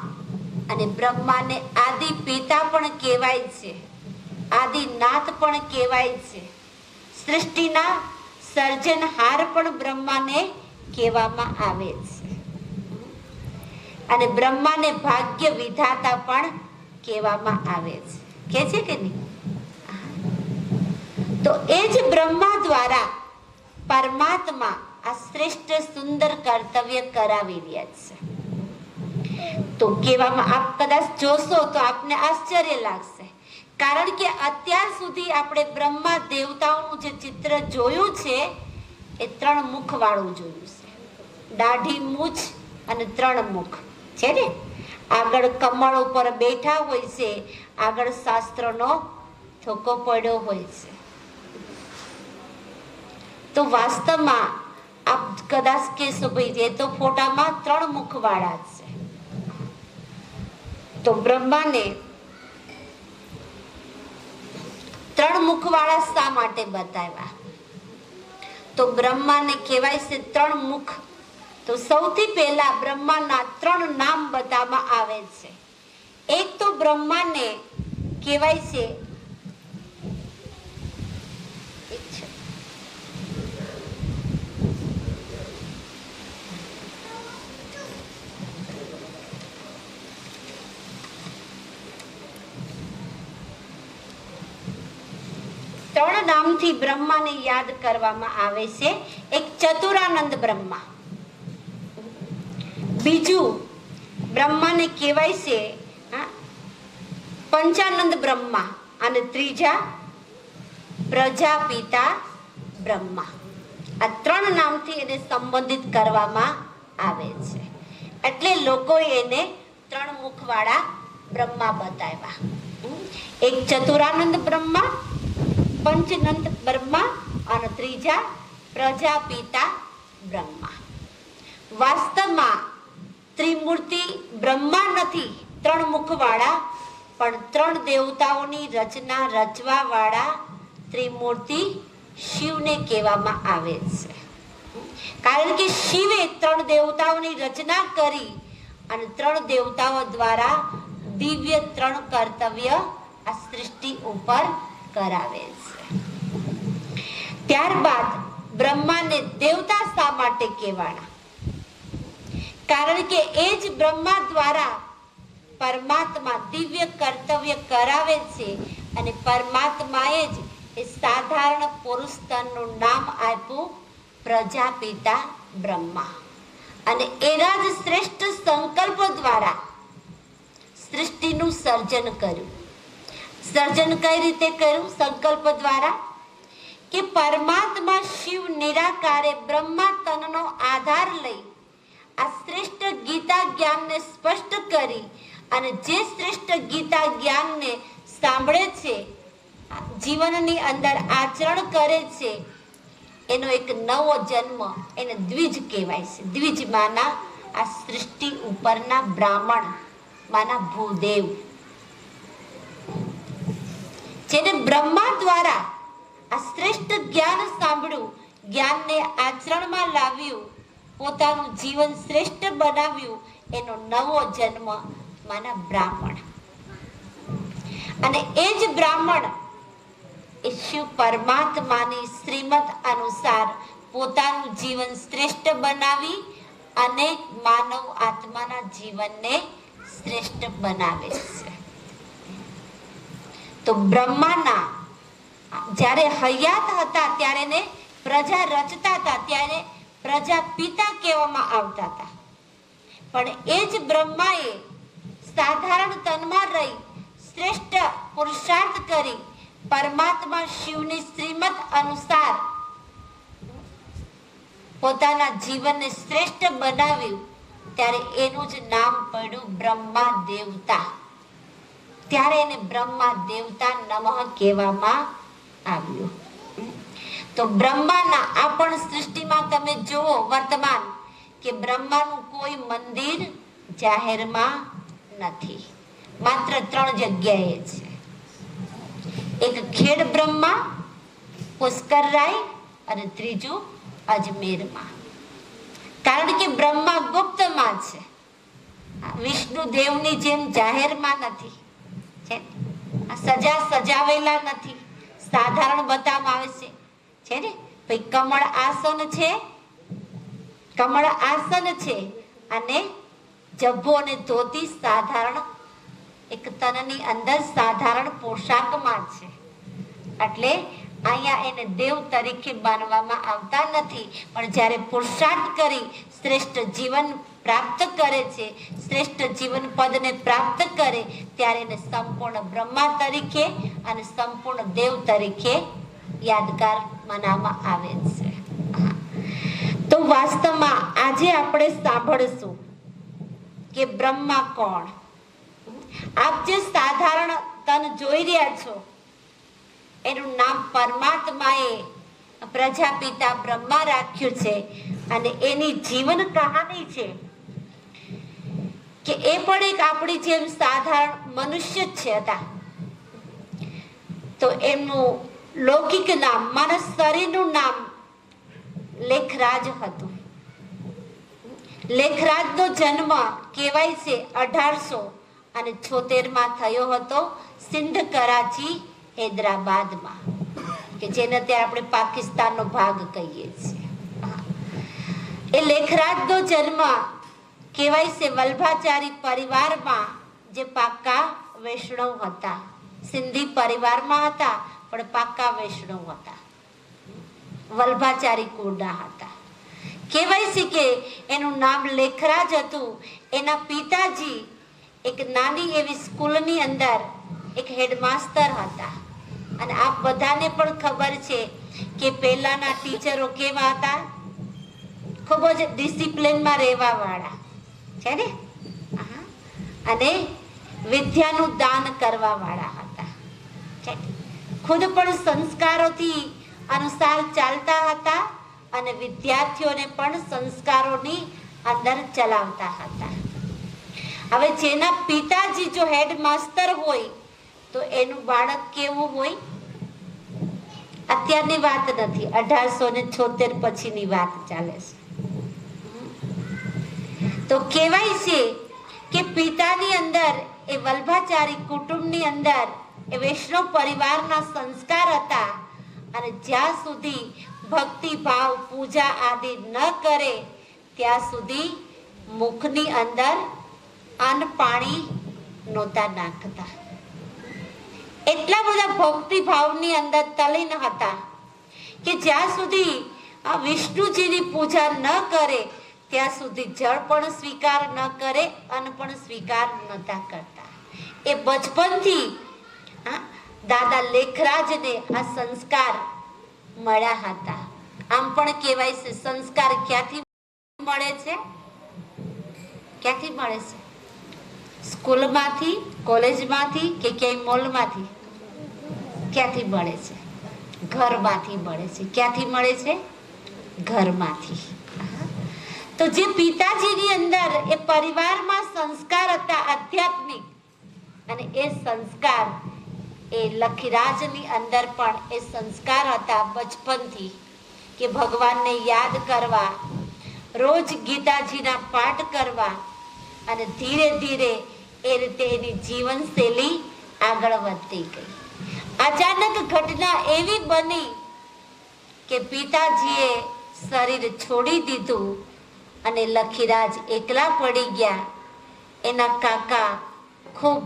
અને બ્રહ્માને આદિ પિતા પણ કહેવાય છે, આદિનાથ પણ કહેવાય છે, સૃષ્ટિના સર્જનહાર પણ બ્રહ્માને કહેવામાં આવે છે, અને બ્રહ્માને ભાગ્ય વિધાતા પણ કહેવામાં આવે છે. કે છે કે નહીં? તો એ જ બ્રહ્મા દ્વારા પરમાત્મા આ શ્રેષ્ઠ સુંદર કર્તવ્ય કરાવી રહ્યા છે. તો કહેવામાં આપ કદાચ જોશો તો આપને આશ્ચર્ય લાગશે, કારણ કે અત્યાર સુધી આપણે બ્રહ્મા દેવતાઓનું જે ચિત્ર જોયું છે એ 3 મુખ વાળું જોયું છે. દાઢી, મૂછ અને 3 મુખ છે ને. આગળ કમળ ઉપર બેઠા હોય છે, આગળ શાસ્ત્રનો થોકો પડ્યો હોય છે. તો વાસ્તવમાં આપ કદાચ કહેશો ભાઈ એ તો ફોટામાં 3 મુખ વાળા છે. તો બ્રહ્માને 3 મુખ વાળા શા માટે બતાવ્યા? તો બ્રહ્માને કહેવાય છે 3 મુખ. તો સૌથી પહેલા બ્રહ્માના 3 નામ બતાવવામાં આવે છે. એક તો બ્રહ્માને કહેવાય છે નામથી બ્રહ્માને યાદ કરવામાં આવે છે. એક ચતુરાનંદ બ્રહ્મા, બીજું બ્રહ્માને કહેવાય છે પંચાનંદ બ્રહ્મા, અને ત્રીજા પ્રજાપિતા બ્રહ્મા. આ 3 નામથી એને સંબોધિત કરવામાં આવે છે. એટલે લોકોએ એને 3 મુખવાળા બ્રહ્મા બતાવ્યા. એક ચતુરાનંદ બ્રહ્મા, પંચનંદ બ્રહ્મા અને ત્રીજા પ્રજાપિતા બ્રહ્મા. વાસ્તવમાં ત્રિમૂર્તિ બ્રહ્મા નથી 3 મુખવાળા, પણ 3 દેવતાઓની રચના રચવા વાળા ત્રિમૂર્તિ શિવને કહેવામાં આવે છે. કારણ કે શિવે 3 દેવતાઓની રચના કરી અને 3 દેવતાઓ દ્વારા દિવ્ય 3 કર્તવ્ય આ સૃષ્ટિ ઉપર કરાવે છે. ત્યારબાદ બ્રહ્માને દેવતા શા માટે કહેવાના? કારણ કે એ જ બ્રહ્મા દ્વારા પરમાત્મા દિવ્ય કર્તવ્ય કરાવે છે, અને પરમાત્માએ જ એ સાધારણ પુરુષ તનનું નામ આપ્યું પ્રજાપિતા બ્રહ્મા, અને એના જ શ્રેષ્ઠ સંકલ્પ દ્વારા સૃષ્ટિનું સર્જન કર્યું. સર્જન કઈ રીતે કર્યું? સંકલ્પ દ્વારા કે પરમાત્મા શિવ નિરાકારે બ્રહ્મા તનનો આધાર લઈ આ શ્રેષ્ઠ ગીતા જ્ઞાનને સ્પષ્ટ કરી અને જે શ્રેષ્ઠ ગીતા જ્ઞાનને સાંભળે છે, જીવનની અંદર આચરણ કરે છે, એનો એક નવો જન્મ, એને દ્વિજ કહેવાય છે. દ્વિજ માના આ સૃષ્ટિ ઉપરના બ્રાહ્મણ, માના ભૂદેવ, જેને બ્રહ્મા દ્વારા આ શ્રેષ્ઠ જ્ઞાન સાંભળ્યું, જ્ઞાનને આચરણમાં લાવ્યું, પોતાનું જીવન શ્રેષ્ઠ બનાવ્યું, એનો નવો જન્મ માના બ્રાહ્મણ. અને એ જ બ્રાહ્મણ એ શિવ પરમાત્માની શ્રીમત અનુસાર પોતાનું જીવન શ્રેષ્ઠ બનાવી અને માનવ આત્માના જીવનને શ્રેષ્ઠ બનાવે છે. તો બ્રહ્માના જ્યારે હયાત હતા ત્યારે એને પ્રજા રચતા હતા, ત્યારે પ્રજા પિતા કહેવામાં આવતા હતા. પણ એ જ બ્રહ્માએ સાધારણ તનમાં રહી શ્રેષ્ઠ પુરુષાર્થ કરી પરમાત્મા શિવની શ્રીમત અનુસાર પોતાના જીવનને શ્રેષ્ઠ બનાવ્યું, ત્યારે એનું જ નામ પડ્યું બ્રહ્મા દેવતા. ત્યારે એને બ્રહ્મા દેવતા નમઃ કહેવામાં આવ્યું. તો બ્રહ્માના આ પણ સૃષ્ટિમાં તમે જુઓ વર્તમાન કે બ્રહ્માનું કોઈ મંદિર જાહેરમાં નથી, માત્ર 3 જગ્યાએ છે. એક ખેડ બ્રહ્મા, પુષ્કરરાય અને ત્રીજું અજમેરમાં. કારણ કે બ્રહ્મા ગુપ્તમાં છે, વિષ્ણુ દેવની જેમ જાહેરમાં નથી, સજાવેલા નથી, સાધારણ બતાવવામાં આવે છે ને. ભાઈ કમળ આસન છે, કમળ આસન છે, અને જબ્બો અને ધોતી સાધારણ એક તનની અંદર સાધારણ પોશાકમાં છે. એટલે અહીંયા એને દેવ તરીકે માનવામાં આવતા નથી. પણ જ્યારે પુરુષાર્થ કરી શ્રેષ્ઠ જીવન પ્રાપ્ત કરે છે, શ્રેષ્ઠ જીવન પદને પ્રાપ્ત કરે, ત્યારે એને સંપૂર્ણ બ્રહ્મા તરીકે અને સંપૂર્ણ દેવ તરીકે યાદગાર મનાવવામાં આવે છે. તો વાસ્તવમાં આજે આપણે સાંભળશું કે બ્રહ્મા કોણ. આપ જે સાધારણ તન જોઈ રહ્યા છો, એનું નામ પરમાત્માએ પ્રજાપિતા બ્રહ્મા રાખ્યું છે. અને એની જીવન કહાની છે કે એ પણ એક આપણી જેમ સાધારણ મનુષ્ય જ છે હતા. તો એમનું લૌકિક નામ, માનસ શરીરનું નામ લેખરાજ હતું. લેખરાજનો જન્મ કહેવાય છે 1876 થયો હતો સિંધ કરાચી હૈદરાબાદમાં, કે જેને અત્યારે આપણે પાકિસ્તાનનો ભાગ કહીએ છીએ. એ લેખરાજનો જન્મ કહેવાય છે વલ્ભાચારી પરિવારમાં, જે પાક્કા વૈષ્ણવ હતા. સિંધી પરિવારમાં હતા પણ પાક્કા વૈષ્ણવ હતા, વલ્ભાચારી કુળના હતા. કહેવાય છે કે એનું નામ લેખરાજ હતું. એના પિતાજી એક નાની એવી સ્કૂલની અંદર એક હેડમાસ્ટર હતા. અને આપ બધાને પણ ખબર છે કે પહેલાના ટીચરો કેવા હતા, ખૂબ જ ડિસિપ્લિનમાં રહેવા વાળા છે ને, અને વિદ્યાનું દાન કરવા વાળા હતા. ખુદ પણ સંસ્કારોથી અનુસાર ચાલતા હતા અને વિદ્યાર્થીઓને પણ સંસ્કારોની અંદર ચલાવતા હતા. હવે જેના પિતાજી જો હેડમાસ્ટર હોય તો એનું બાળક કેવું હોય? અત્યારની વાત નથી, 1876 પછીની વાત ચાલે છે. તો કહેવાય છે કે પિતાની અંદર, એ વલ્ભાચારી કુટુંબની અંદર એ વૈષ્ણવ પરિવારના સંસ્કાર હતા. અને જ્યાં સુધી ભક્તિ ભાવ પૂજા આદિ ન કરે ત્યાં સુધી મુખની અંદર અન્ન પાણી નહોતા નાખતા. એટલા બધા ભક્તિ ભાવની અંદર તલીન હતા કે જ્યાં સુધી આ વિષ્ણુજીની પૂજા ન કરે ત્યાં સુધી જળ પણ સ્વીકાર ન કરે, અન્ન પણ સ્વીકાર નતા કરતા. એ બચપનથી દાદા લેખરાજને આ સંસ્કાર મળ્યા હતા. આમ પણ કહેવાય છે સંસ્કાર ક્યાંથી મળે છે? ક્યાંથી મળે છે? સ્કૂલમાંથી, કોલેજમાંથી કે ક્યાંય મોલમાંથી? ક્યાંથી મળે છે? ઘરમાંથી મળે છે. ક્યાંથી મળે છે? ઘરમાંથી. તો જે પિતાજીની અંદર એ પરિવારમાં સંસ્કાર હતા આધ્યાત્મિક, અને એ સંસ્કાર એ લખીરાજની અંદર પણ એ સંસ્કાર હતા બચપનથી કે ભગવાનને યાદ કરવા, રોજ ગીતાજીના પાઠ કરવા, અને ધીરે ધીરે એ રીતે એની જીવનશૈલી આગળ વધતી ગઈ. અચાનક ઘટના એવી બની કે પિતાજીએ શરીર છોડી દીધું અને લખીરાજ એકલા પડી ગયા. એના કાકા ખૂબ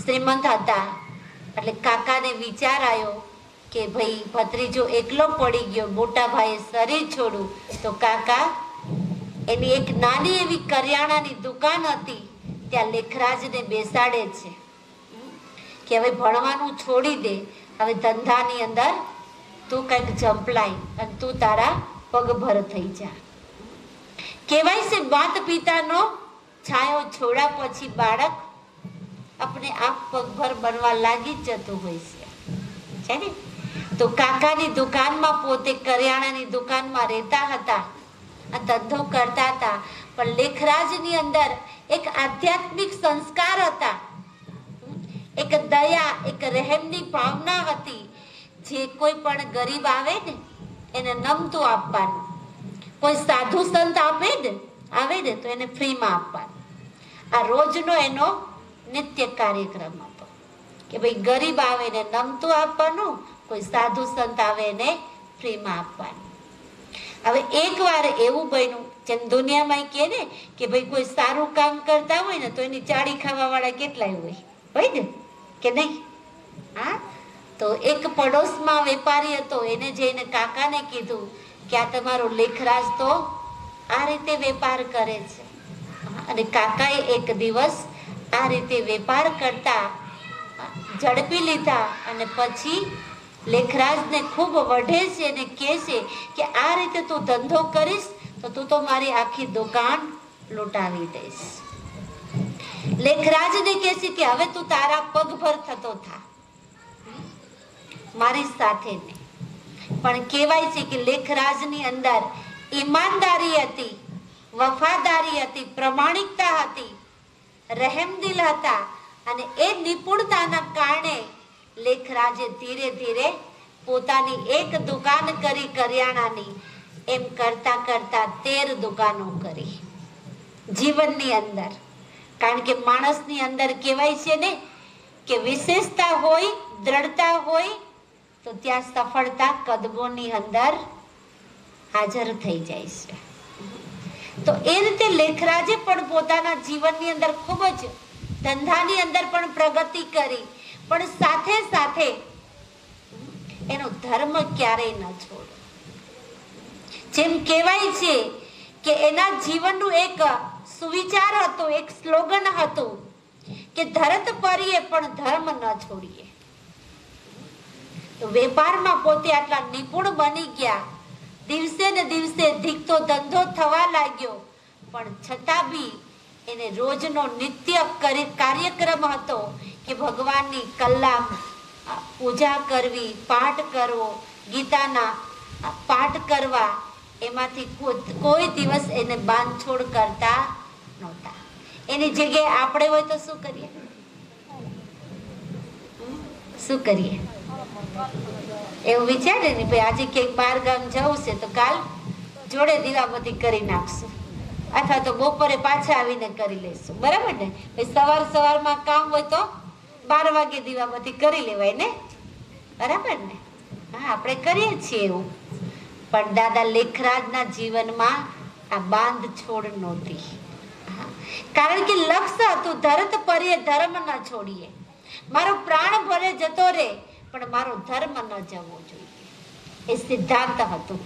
શ્રીમંત હતા, એટલે કાકાને વિચાર આવ્યો કે ભાઈ ભત્રીજો એકલો પડી ગયો, મોટા ભાઈએ શરીર છોડ્યું તો કાકા એની એક નાની એવી કરિયાણાની દુકાન હતી, ત્યાં લેખરાજને બેસાડે છે કે હવે ભણવાનું છોડી દે, હવે ધંધાની અંદર તું કંઈક જંપલાય અને તું તારા પગભર થઈ જા. કહેવાય છે માત પિતાનો છાયો છોડ્યા પછી બાળક આપણે આપ પગભર બનવા લાગી જ જતું હોય છે ને. તો કાકાની દુકાનમાં, પોતે કરિયાણાની દુકાનમાં રહેતા હતા, આ ધંધો કરતા હતા, પણ લેખરાજની અંદર એક આધ્યાત્મિક સંસ્કાર હતા, એક દયા, એક રહેમની ભાવના હતી. જે કોઈ પણ ગરીબ આવે ને એને નમતું આપવાનું, કોઈ સાધુ સંત આવે ને તો એને ફ્રીમાં આપવાનું. આ રોજનો એનો નિત્ય કાર્યક્રમ હતો કે ભાઈ ગરીબ આવે ને નમતું આપવાનું, કોઈ સાધુ સંત આવે એને ફ્રીમાં આપવાનું. હવે એકવાર એવું બન્યું, જેમ દુનિયામાં કહે ને કે ભાઈ કોઈ સારું કામ કરતા હોય ને તો એની ચાડી ખાવા વાળા કેટલાય હોય ને કે નહીં? હા, તો એક પડોશમાં વેપારી હતો, એને જઈને કાકાને કીધું કે આ તમારો લેખરાજ તો આ રીતે વેપાર કરે છે. અને કાકાએ એક દિવસ આ રીતે વેપાર કરતા ઝડપી લીધા, અને પછી લેખરાજને ખૂબ વઢે છે અને કહે છે કે આ રીતે તું ધંધો કરીશ તો તું તો મારી આખી દુકાન લૂંટાવી દઈશ. લેખરાજને કહે છે કે હવે તું તારા પગભર થતો થા, મારી સાથે ને. પણ કહેવાય છે કે લેખરાજની અંદર ઈમાનદારી હતી, વફાદારી હતી, પ્રમાણિકતા હતી, રહેમદિલ હતા, અને એ નિપુણતાના કારણે લેખરાજે ધીરે ધીરે પોતાની એક દુકાન કરી કરિયાણાની, એમ કરતા કરતા 13 દુકાનો કરી જીવનની અંદર. કારણ કે માણસની અંદર કહેવાય છે ને કે વિશેષતા હોય, દ્રઢતા હોય તો ત્યાં સફળતા કદમોની અંદર હાજર થઈ જાય છે. તો એ રીતે લેખરાજે પણ પોતાના જીવનની અંદર ખૂબ જ ધંધાની અંદર પણ પ્રગતિ કરી, પણ સાથે સાથે એનો ધર્મ ક્યારેય ન છોડ્યો. જેમ કહેવાય છે કે એના જીવનનું એક સુવિચાર હતો, એક સ્લોગન હતું કે ધરત પરીએ પણ ધર્મ ન છોડીએ. તો વેપારમાં પોતે આટલા નિપુણ બની ગયા, દિવસે ને દિવસે ધીકતો ધંધો થવા લાગ્યો, પણ છતાં બી એને રોજનો નિત્ય કાર્યક્રમ હતો કે ભગવાનની કલામ પૂજા કરવી, પાઠ કરવો, ગીતાના પાઠ કરવા, એમાંથી કોઈ દિવસ એને બાંધછોડ કરતા નહોતા. એની જગ્યાએ આપણે હોય તો શું કરીએ? શું કરીએ? એવું વિચારે ને ભાઈ આજે ક્યાંક બહાર ગામ જવું છે તો કાલ જોડે દીવાબત્તી કરી નાખશું, અથવા તો બપોરે પાછા આવીને કરી લઈશું, બરાબર ને? ભાઈ સવારમાં કામ હોય તો 12 વાગે દીવાબત્તી કરી લેવાય ને, બરાબર ને? હા, આપણે કરીએ છીએ એવું. પણ દાદા લેખરાજના જીવનમાં આ બાંધ છોડ નહોતી. કારણ કે લક્ષ્ય હતું ધરત પરીએ ધર્મ ન છોડીએ. મારો પ્રાણ ભલે જતો રહે પણ મારો ધર્મ ન જવો જોઈએ, એ સિદ્ધાંત હતું.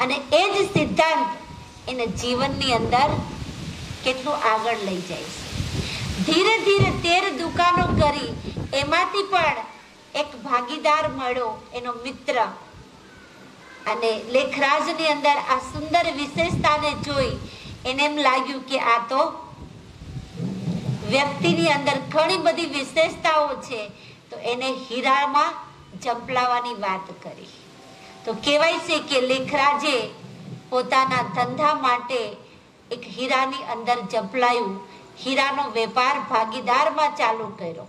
અને એ જ સિદ્ધાંત એને જીવનની અંદર કેટલું આગળ લઈ જાય છે. ધીરે ધીરે 13 દુકાનો કરી, એમાંથી પણ એક ભાગીદાર મળ્યો, એનો મિત્ર. અને લેખરાજની અંદર આ સુંદર વિશેષતાને જોઈ એને એમ લાગ્યું કે આ તો વ્યક્તિની અંદર ઘણી બધી વિશેષતાઓ છે, તો એને હીરામાં જંપલાવાની વાત કરી. તો કહેવાય છે કે લેખરાજે પોતાના ધંધા માટે એક હીરાની અંદર જંપલાયું, હીરાનો વેપાર ભાગીદારમાં ચાલુ કર્યો.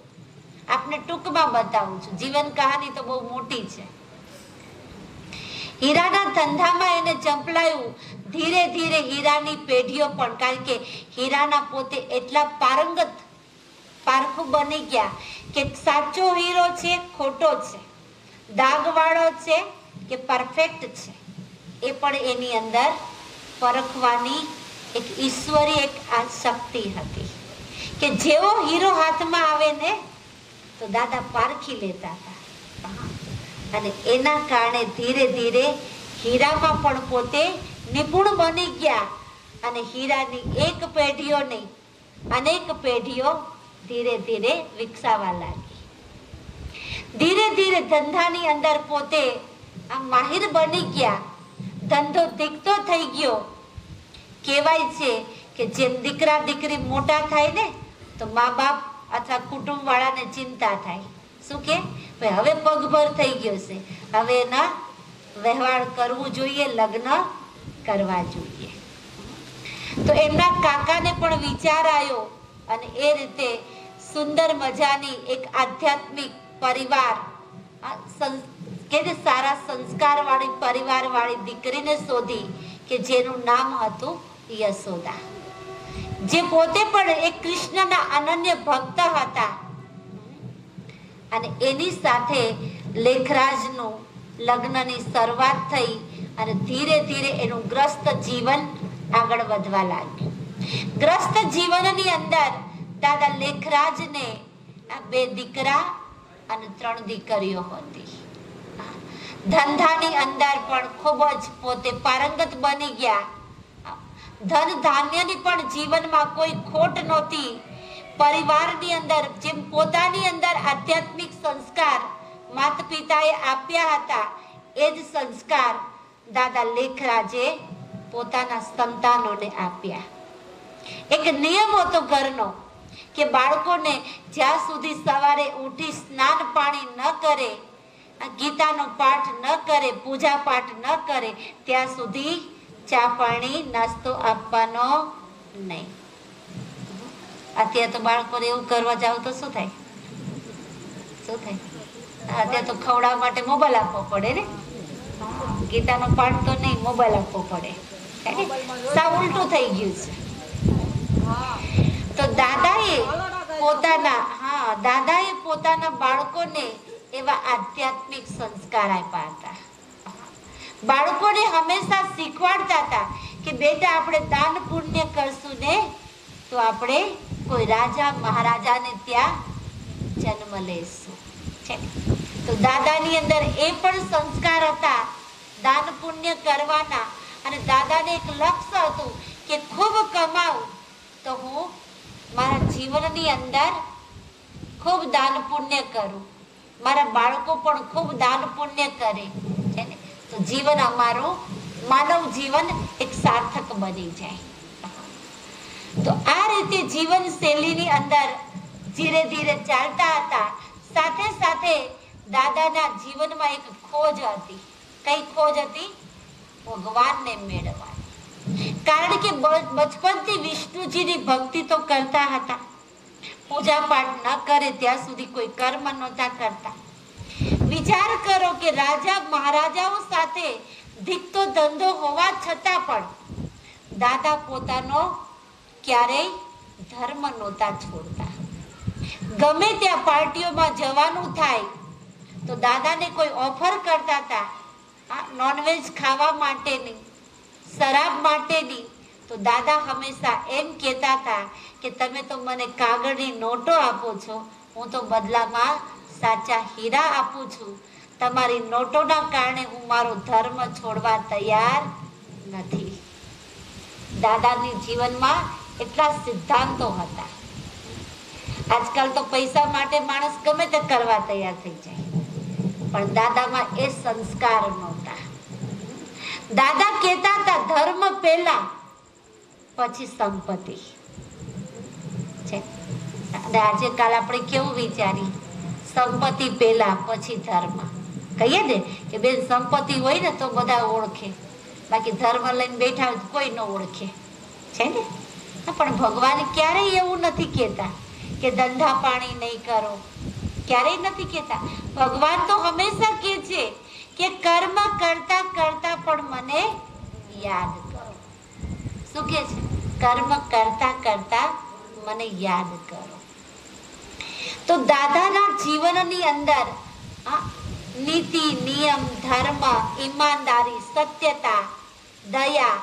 આપને ટૂંકમાં બતાવું છું, જીવન કહાની તો બહુ મોટી છે. હીરાના ધંધામાં એને જંપલાયું. ધીરે ધીરે હીરાની પેઢીઓ પણ, કારણ કે હીરાના પોતે એટલા પારખું બની ગયા કે સાચો હીરો છે, ખોટો છે, દાગવાળો છે કે પરફેક્ટ છે, એ પણ એની અંદર પરખવાની એક ઈશ્વરી એક આ શક્તિ હતી કે જેવો હીરો હાથમાં આવે ને તો દાદા પારખી લેતા હતા. અને એના કારણે ધીરે ધીરે હીરામાં પણ પોતે નિપુણ બની ગયા. અને હીરાની એક પેઢીઓ નહીં, અનેક પેઢીઓ ધીરે ધીરે વિકસાવા લાગી. ધીરે ધીરે ધંધાની અંદર પોતે આ માહિર બની ગયા. ધંધો દીકતો થઈ ગયો. કહેવાય છે કે જેમ દીકરા દીકરી મોટા થાય ને તો મા બાપ અથવા કુટુંબ વાળાને ચિંતા થાય. શું કે ભાઈ હવે પગભર થઈ ગયો છે, હવે એના વ્યવહાર કરવું જોઈએ, લગ્ન કરવા જોઈએ. તો એમના કાકાને પણ વિચાર આવ્યો અને એ રીતે સુંદર મજાની એક આધ્યાત્મિક પરિવાર, કે સારા સંસ્કાર વાળી પરિવાર વાળી દીકરીને શોધી કે જેનું નામ હતું યશોદા, જે પોતે પણ એક કૃષ્ણના અનન્ય ભક્ત હતા. અને એની સાથે લેખરાજનું લગ્નની શરૂઆત થઈ અને ધીરે ધીરે એનું ગ્રસ્ત જીવન આગળ વધવા લાગ્યું. ગ્રસ્ત જીવનની અંદર દાદા લેખરાજને 2 દીકરા અને 3 દીકરીઓ હતી. ધંધાની અંદર પણ ખૂબ જ પોતે પારંગત બની ગયા. ધન ધાન્યની પણ જીવનમાં કોઈ ખોટ નહોતી. પરિવારની અંદર જેમ પોતાની અંદર આધ્યાત્મિક સંસ્કાર માતા પિતાએ આપ્યા હતા, એ જ સંસ્કાર દાદા લેખરાજે પોતાના સંતાનોને આપ્યા. એક નિયમ હતો ઘરનો કે બાળકોને જ્યાં સુધી સવારે ઉઠી સ્નાન પાણી ન કરે, ગીતાનો પાઠ ન કરે, પૂજા પાઠ ન કરે, ત્યાં સુધી ચા પાણી નાસ્તો આપવાનો નહીં. અત્યારે તો બાળકોને એવું કરવા જાવ તો શું થાય? અત્યારે તો ખવડાવવા માટે મોબાઈલ આપવો પડે ને. ગીતાનો પાઠ તો નહીં, મોબાઈલ આપવો પડે. સાવ ઉલટું થઈ ગયું છે. તો દાદાએ પોતાના બાળકોને એવા આધ્યાત્મિક સંસ્કાર આપ્યા હતા. બાળકોને હંમેશા શીખવાડતા હતા કે બેટા આપણે દાન પુણ્ય કરશું ને તો આપણે કોઈ રાજા મહારાજાને ત્યાં જન્મ લેશું. તો દાદાની અંદર એ પણ સંસ્કાર હતા દાન પુણ્ય કરવાના. અને દાદાને એક લક્ષ્ય હતું કે ખૂબ કમાવું તો હું મારા જીવનની અંદર ખૂબ દાન પુણ્ય કરું, મારા બાળકો પણ ખૂબ દાન પુણ્ય કરે છે ને, તો જીવન અમારું માનવ જીવન એક સાર્થક બની જાય. તો આ રીતે જીવન શૈલીની અંદર ધીરે ધીરે ચાલતા હતા. સાથે સાથે દાદાના જીવનમાં એક ખોજ હતી. કઈ ખોજ હતી? ભગવાનને મેળવવાની. કારણ કે બચપનથી વિષ્ણુજીની ભક્તિ તો કરતા હતા, પૂજા પાઠ ન કરે ત્યાં સુધી કોઈ કર્મ નહોતા કરતા. વિચાર કરો કે રાજા મહારાજાઓ સાથે ધીકતો ધંધો હોવા છતાં પણ દાદા પોતાનો ક્યારેય ધર્મ નહોતા છોડતા. ગમે ત્યાં પાર્ટીઓમાં જવાનું થાય તો દાદાને કોઈ ઓફર કરતા હતા નોનવેજ ખાવા માટેની, શરાબ માટેની, તો દાદા હંમેશા એમ કહેતા હતા કે તમે તો મને કાગળની નોટો આપો છો, હું તો બદલામાં સાચા હીરા આપું છું. તમારી નોટોના કારણે હું મારો ધર્મ છોડવા તૈયાર નથી. દાદાની જીવનમાં એટલા સિદ્ધાંતો હતા. આજકાલ તો પૈસા માટે માણસ ગમે તે કરવા તૈયાર થઈ જાય, પણ દાદામાં એ સંસ્કાર નહોતા. દાદા કહેતા હતા ધર્મ પહેલા પછી સંપત્તિ છે. અને આજે કાલ આપણે કેવું વિચારી, સંપત્તિ પહેલા પછી ધર્મ. કહીએ ને કે બેન સંપત્તિ હોય ને તો બધા ઓળખે, બાકી ધર્મ લઈને બેઠા હોય તો કોઈ ન ઓળખે, છે ને. પણ ભગવાન ક્યારેય એવું નથી કહેતા કે ધંધા પાણી નહીં કરો, ક્યારેય નથી કહેતા. ભગવાન તો હંમેશા કહે છે કે કર્મ કરતા કરતા પણ મને યાદ કરો. શું કહે છે? કર્મ કરતા કરતા મને યાદ કરો. તો દાદાના જીવનની અંદર નીતિ, નિયમ, ધર્મ, ઈમાનદારી, સત્યતા, દયા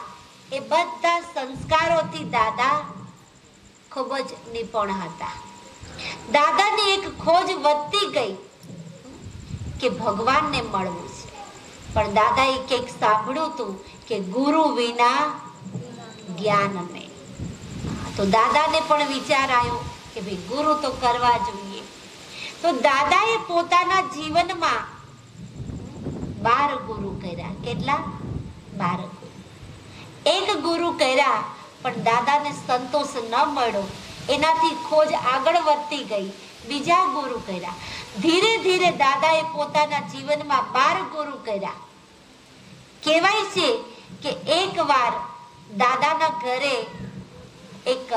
એ બધા સંસ્કારોથી દાદા ખૂબ જ નિપુણ હતા. દાદાની એક ખોજ વધતી ગઈ કે ભગવાનને મળવું છે. પણ દાદાએ કંઈક સાંભળ્યું હતું કે ગુરુ વિના જ્ઞાન નહીં. તો દાદાને પણ વિચાર આવ્યો કે ભાઈ ગુરુ તો કરવા જોઈએ. તો દાદાએ પોતાના જીવનમાં 12 ગુરુ કર્યા. કેટલા? 12 ગુરુ. એક ગુરુ કર્યા પણ દાદાને સંતોષ ન મળ્યો, એનાથી ખોજ આગળ વધતી ગઈ. બીજા ગુરુ કર્યા. ધીરે ધીરે દાદાએ પોતાના જીવનમાં 12 ગુરુ કર્યા. કહેવાય છે કે એકવાર દાદાના ઘરે એક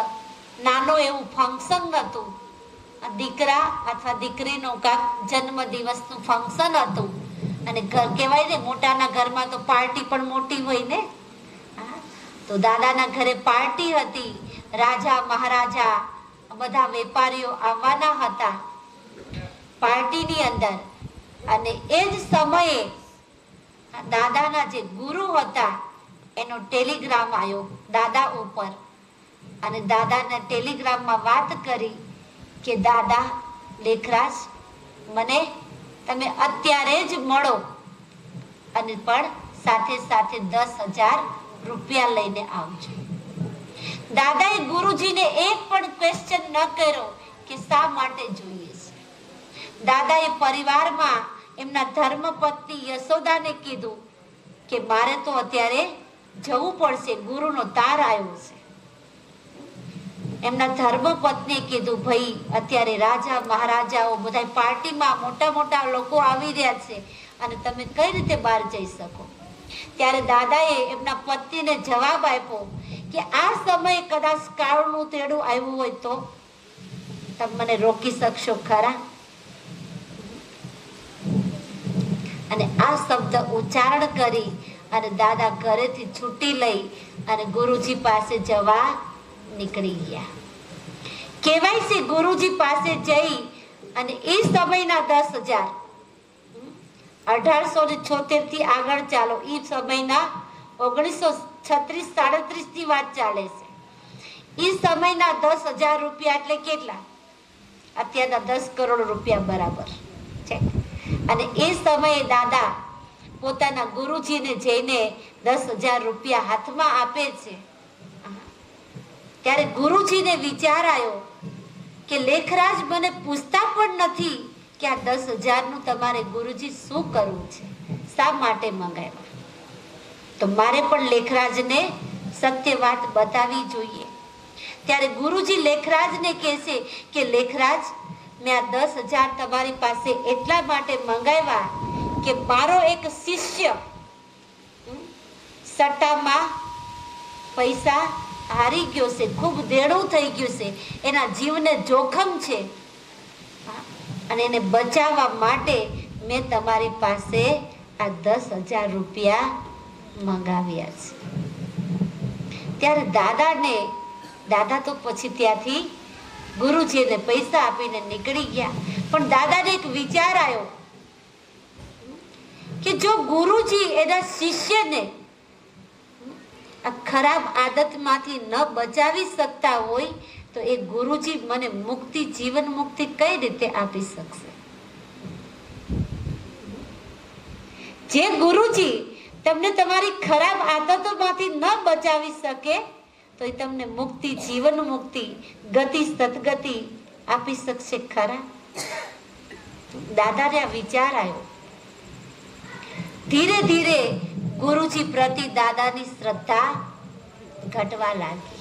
નાનો એવું ફંક્શન હતું. દીકરા અથવા દીકરીનું કાંક જન્મ દિવસનું ફંક્શન હતું. અને ઘર કહેવાય ને મોટાના ઘરમાં તો પાર્ટી પણ મોટી હોય ને. તો દાદાના ઘરે પાર્ટી હતી. રાજા મહારાજા બધા વેપારીઓ આવવાના હતા પાર્ટીની અંદર. અને એ જ સમયે દાદાના જે ગુરુ હતા એનો ટેલિગ્રામ આવ્યો દાદા ઉપર. અને દાદાના ટેલિગ્રામમાં વાત કરી કે દાદા લેખરાજ, મને તમે અત્યારે જ મળો અને પણ સાથે સાથે 10,000 રૂપિયા લઈને આવજો. દાદાએ ગુરુજીને એક પણ ક્વેશ્ચન ન કર્યો કે શા માટે જોઈએ છે. દાદાએ પરિવારમાં એમના ધર્મપત્ની યશોદાને કીધું કે મારે તો અત્યારે જવું પડશે, ગુરુનો તાર આવ્યો છે. એમના ધર્મપત્નીએ કીધું ભાઈ અત્યારે રાજા મહારાજાઓ બધા પાર્ટીમાં મોટા મોટા લોકો આવી રહ્યા છે અને તમે કઈ રીતે બહાર જઈ શકો. ત્યારે દાદાએ એમના પત્નીને જવાબ આપ્યો કે આ સમયે કદાચ કાળનું તેડું આવ્યું હોય તો તમે મને રોકી શકશો ખરા? અને આ શબ્દ ઉચ્ચારણ કરી અને દાદા ઘરેથી છૂટી લઈ અને ગુરુજી પાસે જવા નીકળી ગયા. કહેવાય છે ગુરુજી પાસે જઈ અને એ સમયના 10,000 1876 થી આગળ ચાલો, એ સમયના 1936-37 ની વાત ચાલે છે. એ સમયના 10,000 રૂપિયા એટલે કેટલા? અત્યારના 10 કરોડ રૂપિયા બરાબર છે. અને એ સમયે દાદા પોતાના ગુરુજીને જઈને 10,000 રૂપિયા હાથમાં આપે છે. ત્યારે ગુરુજીને વિચાર આવ્યો કે લેખરાજ મને પૂછતા પણ નથી કે આ 10,000 નું તમારે ગુરુજી શું કરવું છે, શા માટે મંગાવ્યા. તો મારે પણ લેખરાજને સત્ય વાત બતાવવી જોઈએ. ત્યારે ગુરુજી લેખરાજને કહેશે કે લેખરાજ, મેં આ 10,000 તમારી પાસે એટલા માટે મંગાવ્યા કે મારો એક શિષ્ય સટ્ટામાં પૈસા હારી ગયો છે, ખૂબ દેણું થઈ ગયું છે, એના જીવને જોખમ છે અને એને બચાવવા માટે મેં તમારી પાસે આ 10,000 રૂપિયા મંગાવ્યા છે. ત્યારે દાદા તો પછી ત્યાંથી ગુરુજીને પૈસા આપીને નીકળી ગયા. પણ દાદાને એક વિચાર આવ્યો કે જો ગુરુજી એના શિષ્યને આ ખરાબ આદતમાંથી ન બચાવી શકતા હોય તો એ ગુરુજી મને મુક્તિ, જીવન મુક્તિ કઈ રીતે આપી શકશે? જે ગુરુજી તમને તમારી ખરાબ આદતોમાંથી ન બચાવી શકે તો એ તમને મુક્તિ, જીવન મુક્તિ, ગતિ, સદગતિ આપી શકશે ખરા? દાદાને આ વિચાર આવ્યો. ધીરે ધીરે ગુરુજી પ્રતિ દાદાની શ્રદ્ધા ઘટવા લાગી.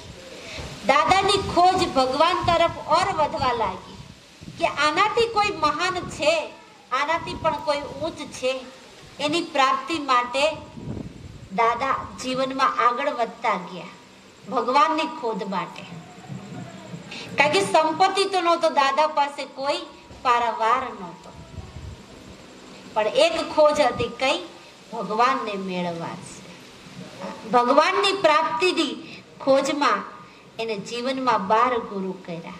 દાદાની ખોજ ભગવાન તરફ ઓર વધવા લાગી કે આનાથી કોઈ મહાન છે, આનાથી પણ કોઈ ઊંચ છે. એની પ્રાપ્તિ માટે દાદા જીવનમાં આગળ વધતા ગયા ભગવાનની ખોજ માટે. કારણ કે સંપત્તિ તો નહોતો દાદા પાસે, કોઈ પારાવાર નહોતો, પણ એક ખોજ હતી, કઈ? ભગવાનને મેળવવા છે. ભગવાનની પ્રાપ્તિની ખોજમાં એને જીવનમાં 12 ગુરુ કર્યા.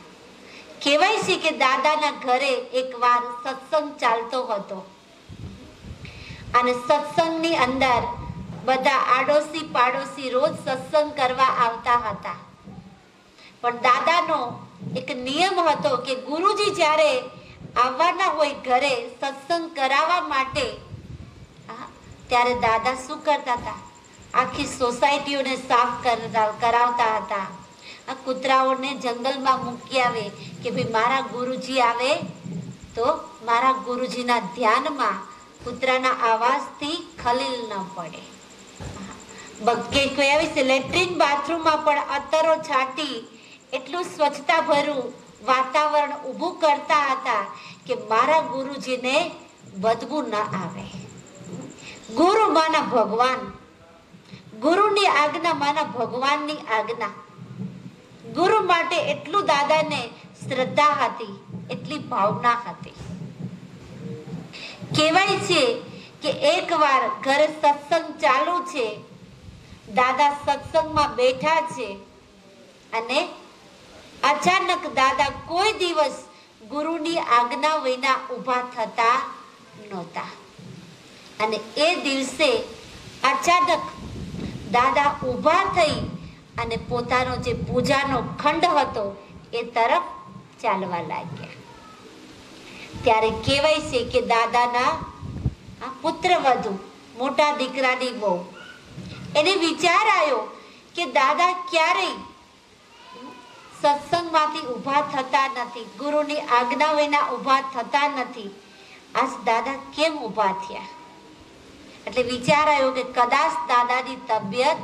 કહેવાય છે કે દાદાના ઘરે એકવાર સત્સંગ ચાલતો હતો અને સત્સંગની અંદર બધા આડોશી પાડોશી રોજ સત્સંગ કરવા આવતા હતા. પણ દાદાનો એક નિયમ હતો કે ગુરુજી જ્યારે આવવાના હોય ઘરે સત્સંગ કરાવવા માટે, ત્યારે દાદા શું કરતા હતા? આખી સોસાયટીઓને સાફ કરાવતા હતા. આ કૂતરાઓને જંગલમાં મૂકી આવે કે ભાઈ મારા ગુરુજી આવે તો મારા ગુરુજીના ધ્યાનમાં કૂતરાના આવાજથી ખલીલ ન પડે. બકે કોઈ આવી છે લેટ્રિન બાથરૂમમાં પણ અત્તરો છાંટી એટલું સ્વચ્છતા ભર્યું વાતાવરણ ઊભું કરતા હતા કે મારા ગુરુજીને બદબુ ન આવે. ગુરુ માના ભગવાન, ગુરુની આજ્ઞા માના ભગવાનની આજ્ઞા. ગુરુ માટે એટલું દાદાને શ્રદ્ધા હતી, એટલી ભાવના હતી. કહેવાય છે કે એકવાર ઘરે સત્સંગ ચાલુ છે, દાદા સત્સંગમાં બેઠા છે અને અચાનક દાદા કોઈ દિવસ ગુરુની આજ્ઞા વિના ઊભા થતા નહોતા. અને એ દિવસે અચાનક દાદા ઊભા થઈ અને પોતાનો જે પૂજાનો ખંડ હતો એ તરફ ચાલવા લાગ્યા. ત્યારે કહેવાય છે કે દાદાના પુત્ર વધુ મોટા દીકરાની બહુ, એને વિચાર આવ્યો કે દાદા ક્યારેય સત્સંગમાંથી ઊભા થતા નથી, ગુરુની આજ્ઞા વિના ઊભા થતા નથી, આજ દાદા કેમ ઊભા થયા? એટલે વિચાર આવ્યો કે કદાચ દાદાની તબિયત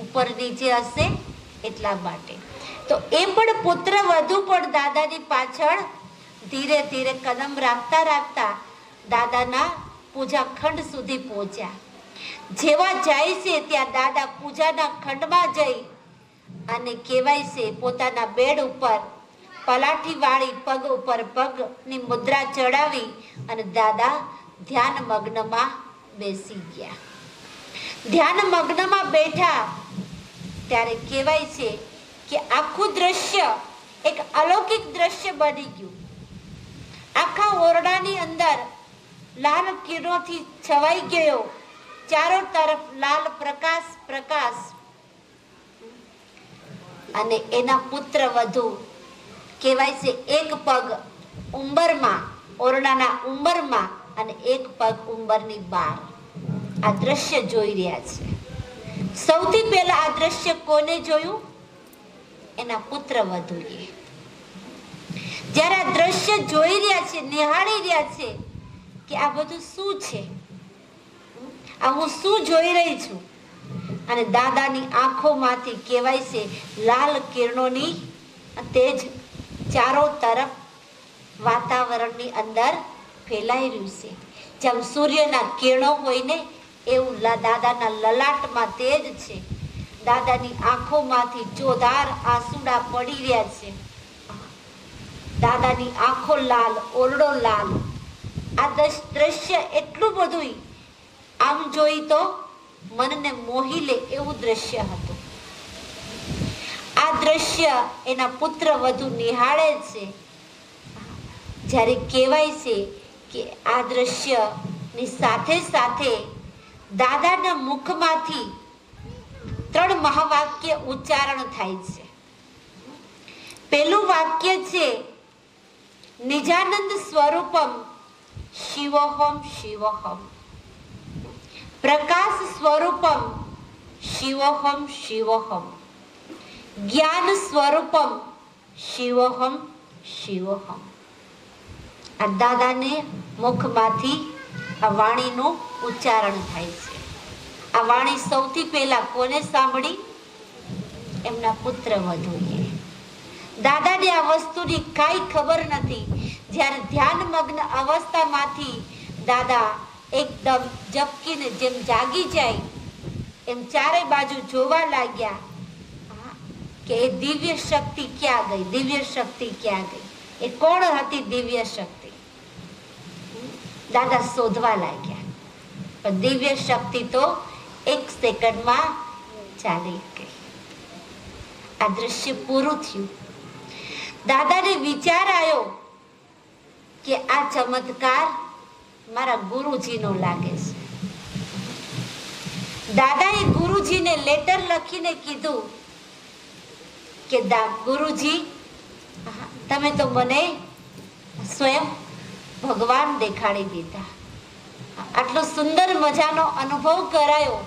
ઉપર નીચે હશે એટલા માટે. તો એ પણ પુત્ર વધુ પણ દાદાની પાછળ ધીરે ધીરે કદમ રાખતા રાખતા દાદાના પૂજા ખંડ સુધી પહોંચ્યા. જેવા જાય છે ત્યાં દાદા પૂજાના ખંડમાં જઈ અને કહેવાય છે પોતાના બેડ ઉપર પલાઠી વાળી પગ ઉપર પગની મુદ્રા ચડાવી અને દાદા ધ્યાન મગ્નમાં બેસી ગયા. ધ્યાન મગ્નમાં બેઠા ત્યારે કહેવાય છે કે આખું દ્રશ્ય એક અલૌકિક દ્રશ્ય બની ગયું. આખા ઓરડાની અંદર લાલ કિરણોથી છવાઈ ગયો, ચારો તરફ લાલ પ્રકાશ પ્રકાશ. અને એના પુત્ર વધુ કહેવાય છે એક પગ ઉંબરમાં, ઓરડાના ઉંબરમાં અને એક પગ ઉંબરની બહાર આ દ્રશ્ય જોઈ રહ્યા છે. સૌથી પહેલા આ દ્રશ્ય કોને જોયું? એના પુત્ર વધુએ. જ્યારે આ દ્રશ્ય જોઈ રહ્યા છે, નિહાળી રહ્યા છે કે આ બધું શું છે, આ હું શું જોઈ રહી છું? અને દાદાની આંખોમાંથી કહેવાય છે લાલ કિરણોની તેજ ચારો તરફ વાતાવરણની અંદર ફેલાઈ રહ્યું છે. જેમ સૂર્યના કિરણો હોય ને એવું દાદાના લલાટમાં તેજ છે. દાદાની આંખોમાંથી ચોધાર આંસુડા પડી રહ્યા છે. દાદાની આંખો લાલ, ઓરડો લાલ. આ દ્રશ્ય એટલું બધું આમ જોઈ તો મનને મોહી લે એવું દ્રશ્ય હતું. આ દ્રશ્ય એના પુત્ર વધુ નિહાળે છે. જ્યારે કહેવાય છે કે આ દ્રશ્યની સાથે સાથે દાદાના મુખમાંથી 3 મહાવાક્ય ઉચ્ચારણ થાય છે. પહેલું વાક્ય છે નિજાનંદ સ્વરૂપમ શિવોહમ શિવોહમ, પ્રકાશ સ્વરૂપમ શિવોહમ શિવોહમ, જ્ઞાન સ્વરૂપમ શિવોહમ શિવોહમ. આ દાદાને મુખમાંથી આ વાણીનું ઉચ્ચારણ થાય છે. આ વાણી સૌથી પહેલા કોને સાંભળી? એમના પુત્ર વધુએ. દાદાને આ વસ્તુની કાંઈ ખબર નથી. જ્યારે ધ્યાનમગ્ન અવસ્થામાંથી દાદા એકદમ ઝબકીને જેમ જાગી જાય એમ ચારે બાજુ જોવા લાગ્યા કે એ દિવ્ય શક્તિ ક્યાં ગઈ, દિવ્ય શક્તિ ક્યાં ગઈ, એ કોણ હતી દિવ્ય શક્તિ? દાદા શોધવા લાગ્યા, પણ દિવ્ય શક્તિ તો 1 સેકન્ડમાં ચાલી ગઈ. આ દ્રશ્ય પૂરું થયું. દાદાને વિચાર આવ્યો કે આ ચમત્કાર મારા ગુરુજીનો લાગે છે. દાદાએ ગુરુજીને લેટર લખીને કીધું કે ગુરુજી, તમે તો મને સ્વયં ભગવાન દેખાડી દીધા, આટલો સુંદર મજાનો અનુભવ કરાયો.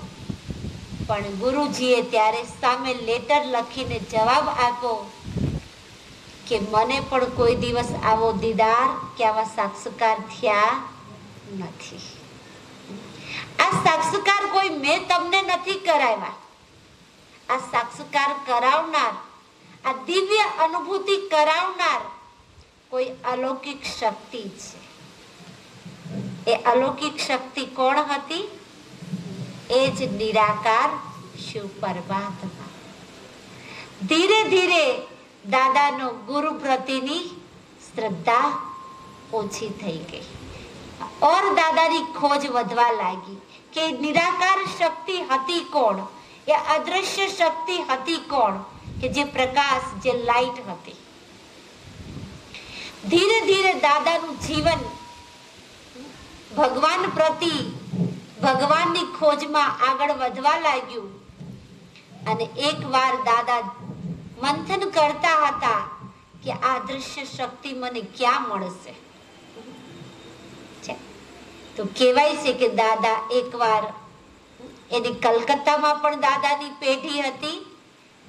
પણ ગુરુજીએ ત્યારે સામે લેટર લખીને જવાબ આપ્યો કે મને પણ કોઈ દિવસ આવો દીદાર કે આવા સાક્ષાત્કાર થયા નથી. આ સાક્ષાત્કાર કોઈ મેં તમને નથી કરાવ્યા. આ સાક્ષાત્કાર કરાવનાર, આ દિવ્ય અનુભૂતિ કરાવનાર કોઈ અલૌકિક શક્તિ છે. એ અલૌકિક શક્તિ કોણ હતી? એ જ નિરાકાર શિવ પરમાત્મા. ધીરે ધીરે દાદાનો ગુરુ પ્રત્યેની શ્રદ્ધા ઓછી થઈ ગઈ ઓર દાદાની ખોજ વધવા લાગી કે નિરાકાર શક્તિ હતી કોણ, એ અદ્રશ્ય શક્તિ હતી કોણ, કે જે પ્રકાશ, જે લાઈટ હતી. ધીરે ધીરે દાદાનું જીવન ભગવાન પ્રતિ, ભગવાનની ખોજમાં આગળ વધવા લાગ્યું. અને એકવાર દાદા મંથન કરતા હતા કે આ દ્રશ્ય શક્તિ મને ક્યાં મળશે. તો કહેવાય છે કે દાદા એકવાર, એની કલકત્તામાં પણ દાદાની પેઢી હતી,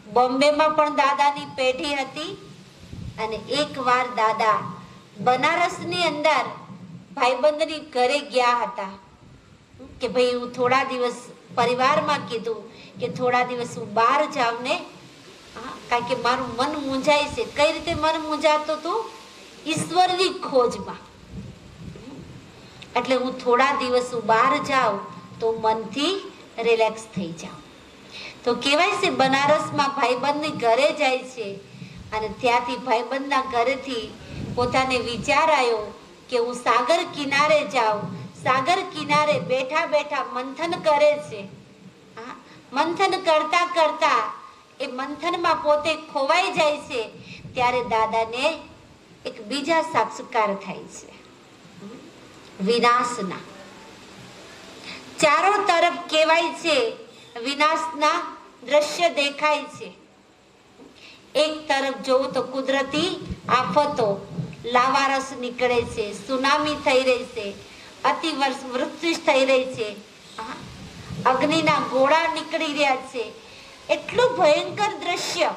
બોમ્બેમાં પણ દાદાની પેઢી હતી, અને એકવાર દાદા બનારસની અંદર ભાઈબંધની ઘરે ગયા હતા કે ભાઈ હું થોડા દિવસ, પરિવારમાં કીધું કે થોડા દિવસ હું બહાર જાઉં ને, કારણ કે મારું મન મૂંઝાય છે. કઈ રીતે મન મૂંઝાતું હતું? ઈશ્વરની ખોજમાં. એટલે હું થોડા દિવસ બહાર જાઉં તો મનથી રિલેક્સ થઈ જાઉં. તો કહેવાય છે બનારસમાં ભાઈબંધની ઘરે જાય છે અને ત્યાંથી ભાઈબંધના ઘરેથી પોતાને વિચાર આવ્યો કે હું સાગર કિનારે જાઉં. સાગર કિનારે બેઠા બેઠા મંથન કરે છે. મંથન કરતા કરતા એ મંથનમાં પોતે ખોવાઈ જાય છે. ત્યારે દાદાને એક બીજા સાક્ષાત્કાર થાય છે, વિનાશના. ચારો તરફ કહેવાય છે વિનાશના દ્રશ્ય દેખાય છે. એક તરફ જોવો તો કુદરતી આફતો, લાવારસ નીકળે છે, સુનામી થઈ રહી છે, અતિવર્ષ વૃષ્ટિ થઈ રહી છે, અગ્નિના ગોળા નીકળી રહ્યા છે. એટલું ભયંકર દ્રશ્ય.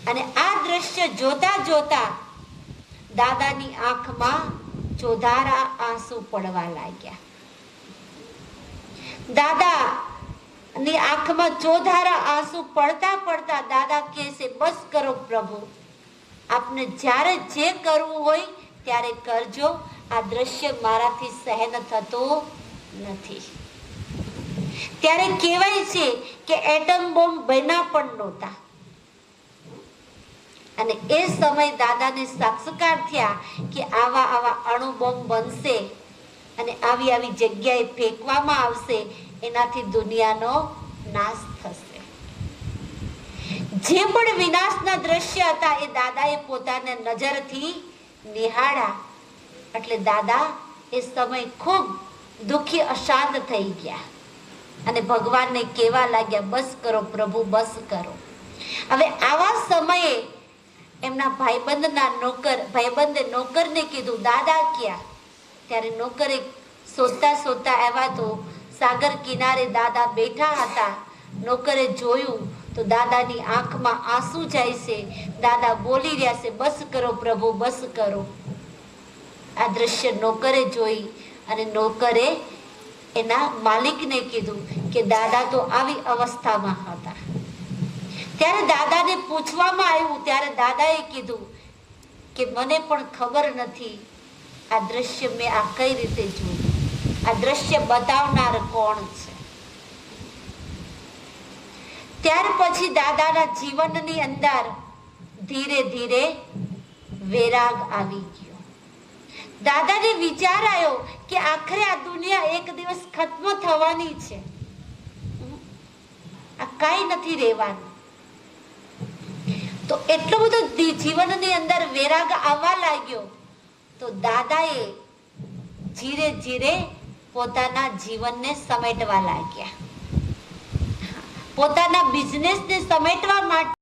અને આ દ્રશ્ય જોતા જોતા દાદાની આંખમાં ચોધારા આંસુ પડવા લાગ્યા. દાદાની આંખમાં ચોધારા આંસુ પડતા પડતા દાદા કહે છે, બસ કરો પ્રભુ, આપને જ્યારે જે કરવું હોય ત્યારે કરજો, આ દ્રશ્ય મારાથી સહન થતું નથી. ત્યારે કહેવાય છે કે એટમ બોમ્બ બન્યા પણ નહોતા. અને એ સમય દાદાને સાક્ષાત્કાર થયા કે આવા આવા અણુ બોમ્બ બનશે અને આવી આવી જગ્યાએ ફેંકવામાં આવશે, એનાથી દુનિયાનો નાશ થશે. જે પણ વિનાશના દ્રશ્ય હતા એ દાદાએ પોતાના નજરથી નિહાળ્યા. એટલે દાદા એ સમય ખૂબ દુઃખી, અશાંત થઈ ગયા અને ભગવાનને કહેવા લાગ્યા, બસ કરો પ્રભુ, બસ કરો. હવે આવા સમયે એમના ભાઈબંધે નોકરને કીધું, દાદા ક્યાં? ત્યારે નોકરે શોધતા શોધતા આવ્યા તો સાગર કિનારે દાદા બેઠા હતા. નોકરે જોયું તો દાદાની આંખમાં આંસુ જાય છે. દાદા બોલી રહ્યા છે, બસ કરો પ્રભુ, બસ કરો. આ દ્રશ્ય નોકરે જોઈ અને નોકરે એના માલિકને કીધું કે દાદા તો આવી અવસ્થામાં હતા. ત્યારે દાદાને પૂછવામાં આવ્યું ત્યારે દાદાએ કીધું કે મને પણ ખબર નથી આ દ્રશ્ય મેં આ કઈ રીતે જોયું, આ દ્રશ્ય બતાવનાર કોણ છે. ત્યાર પછી દાદાના જીવનની અંદર ધીરે ધીરે વૈરાગ આવી ગયો. દાદાને વિચાર આવ્યો કે આખરે આ દુનિયા એક દિવસ ખત્મ થવાની છે, આ કાંઈ નથી રહેવાનું. તો એટલો બધો જીવનની અંદર વૈરાગ આવવા લાગ્યો તો દાદાએ ધીરે ધીરે પોતાના જીવનને સમેટવા લાગ્યા. પોતાના બિઝનેસને સમેટવા માટે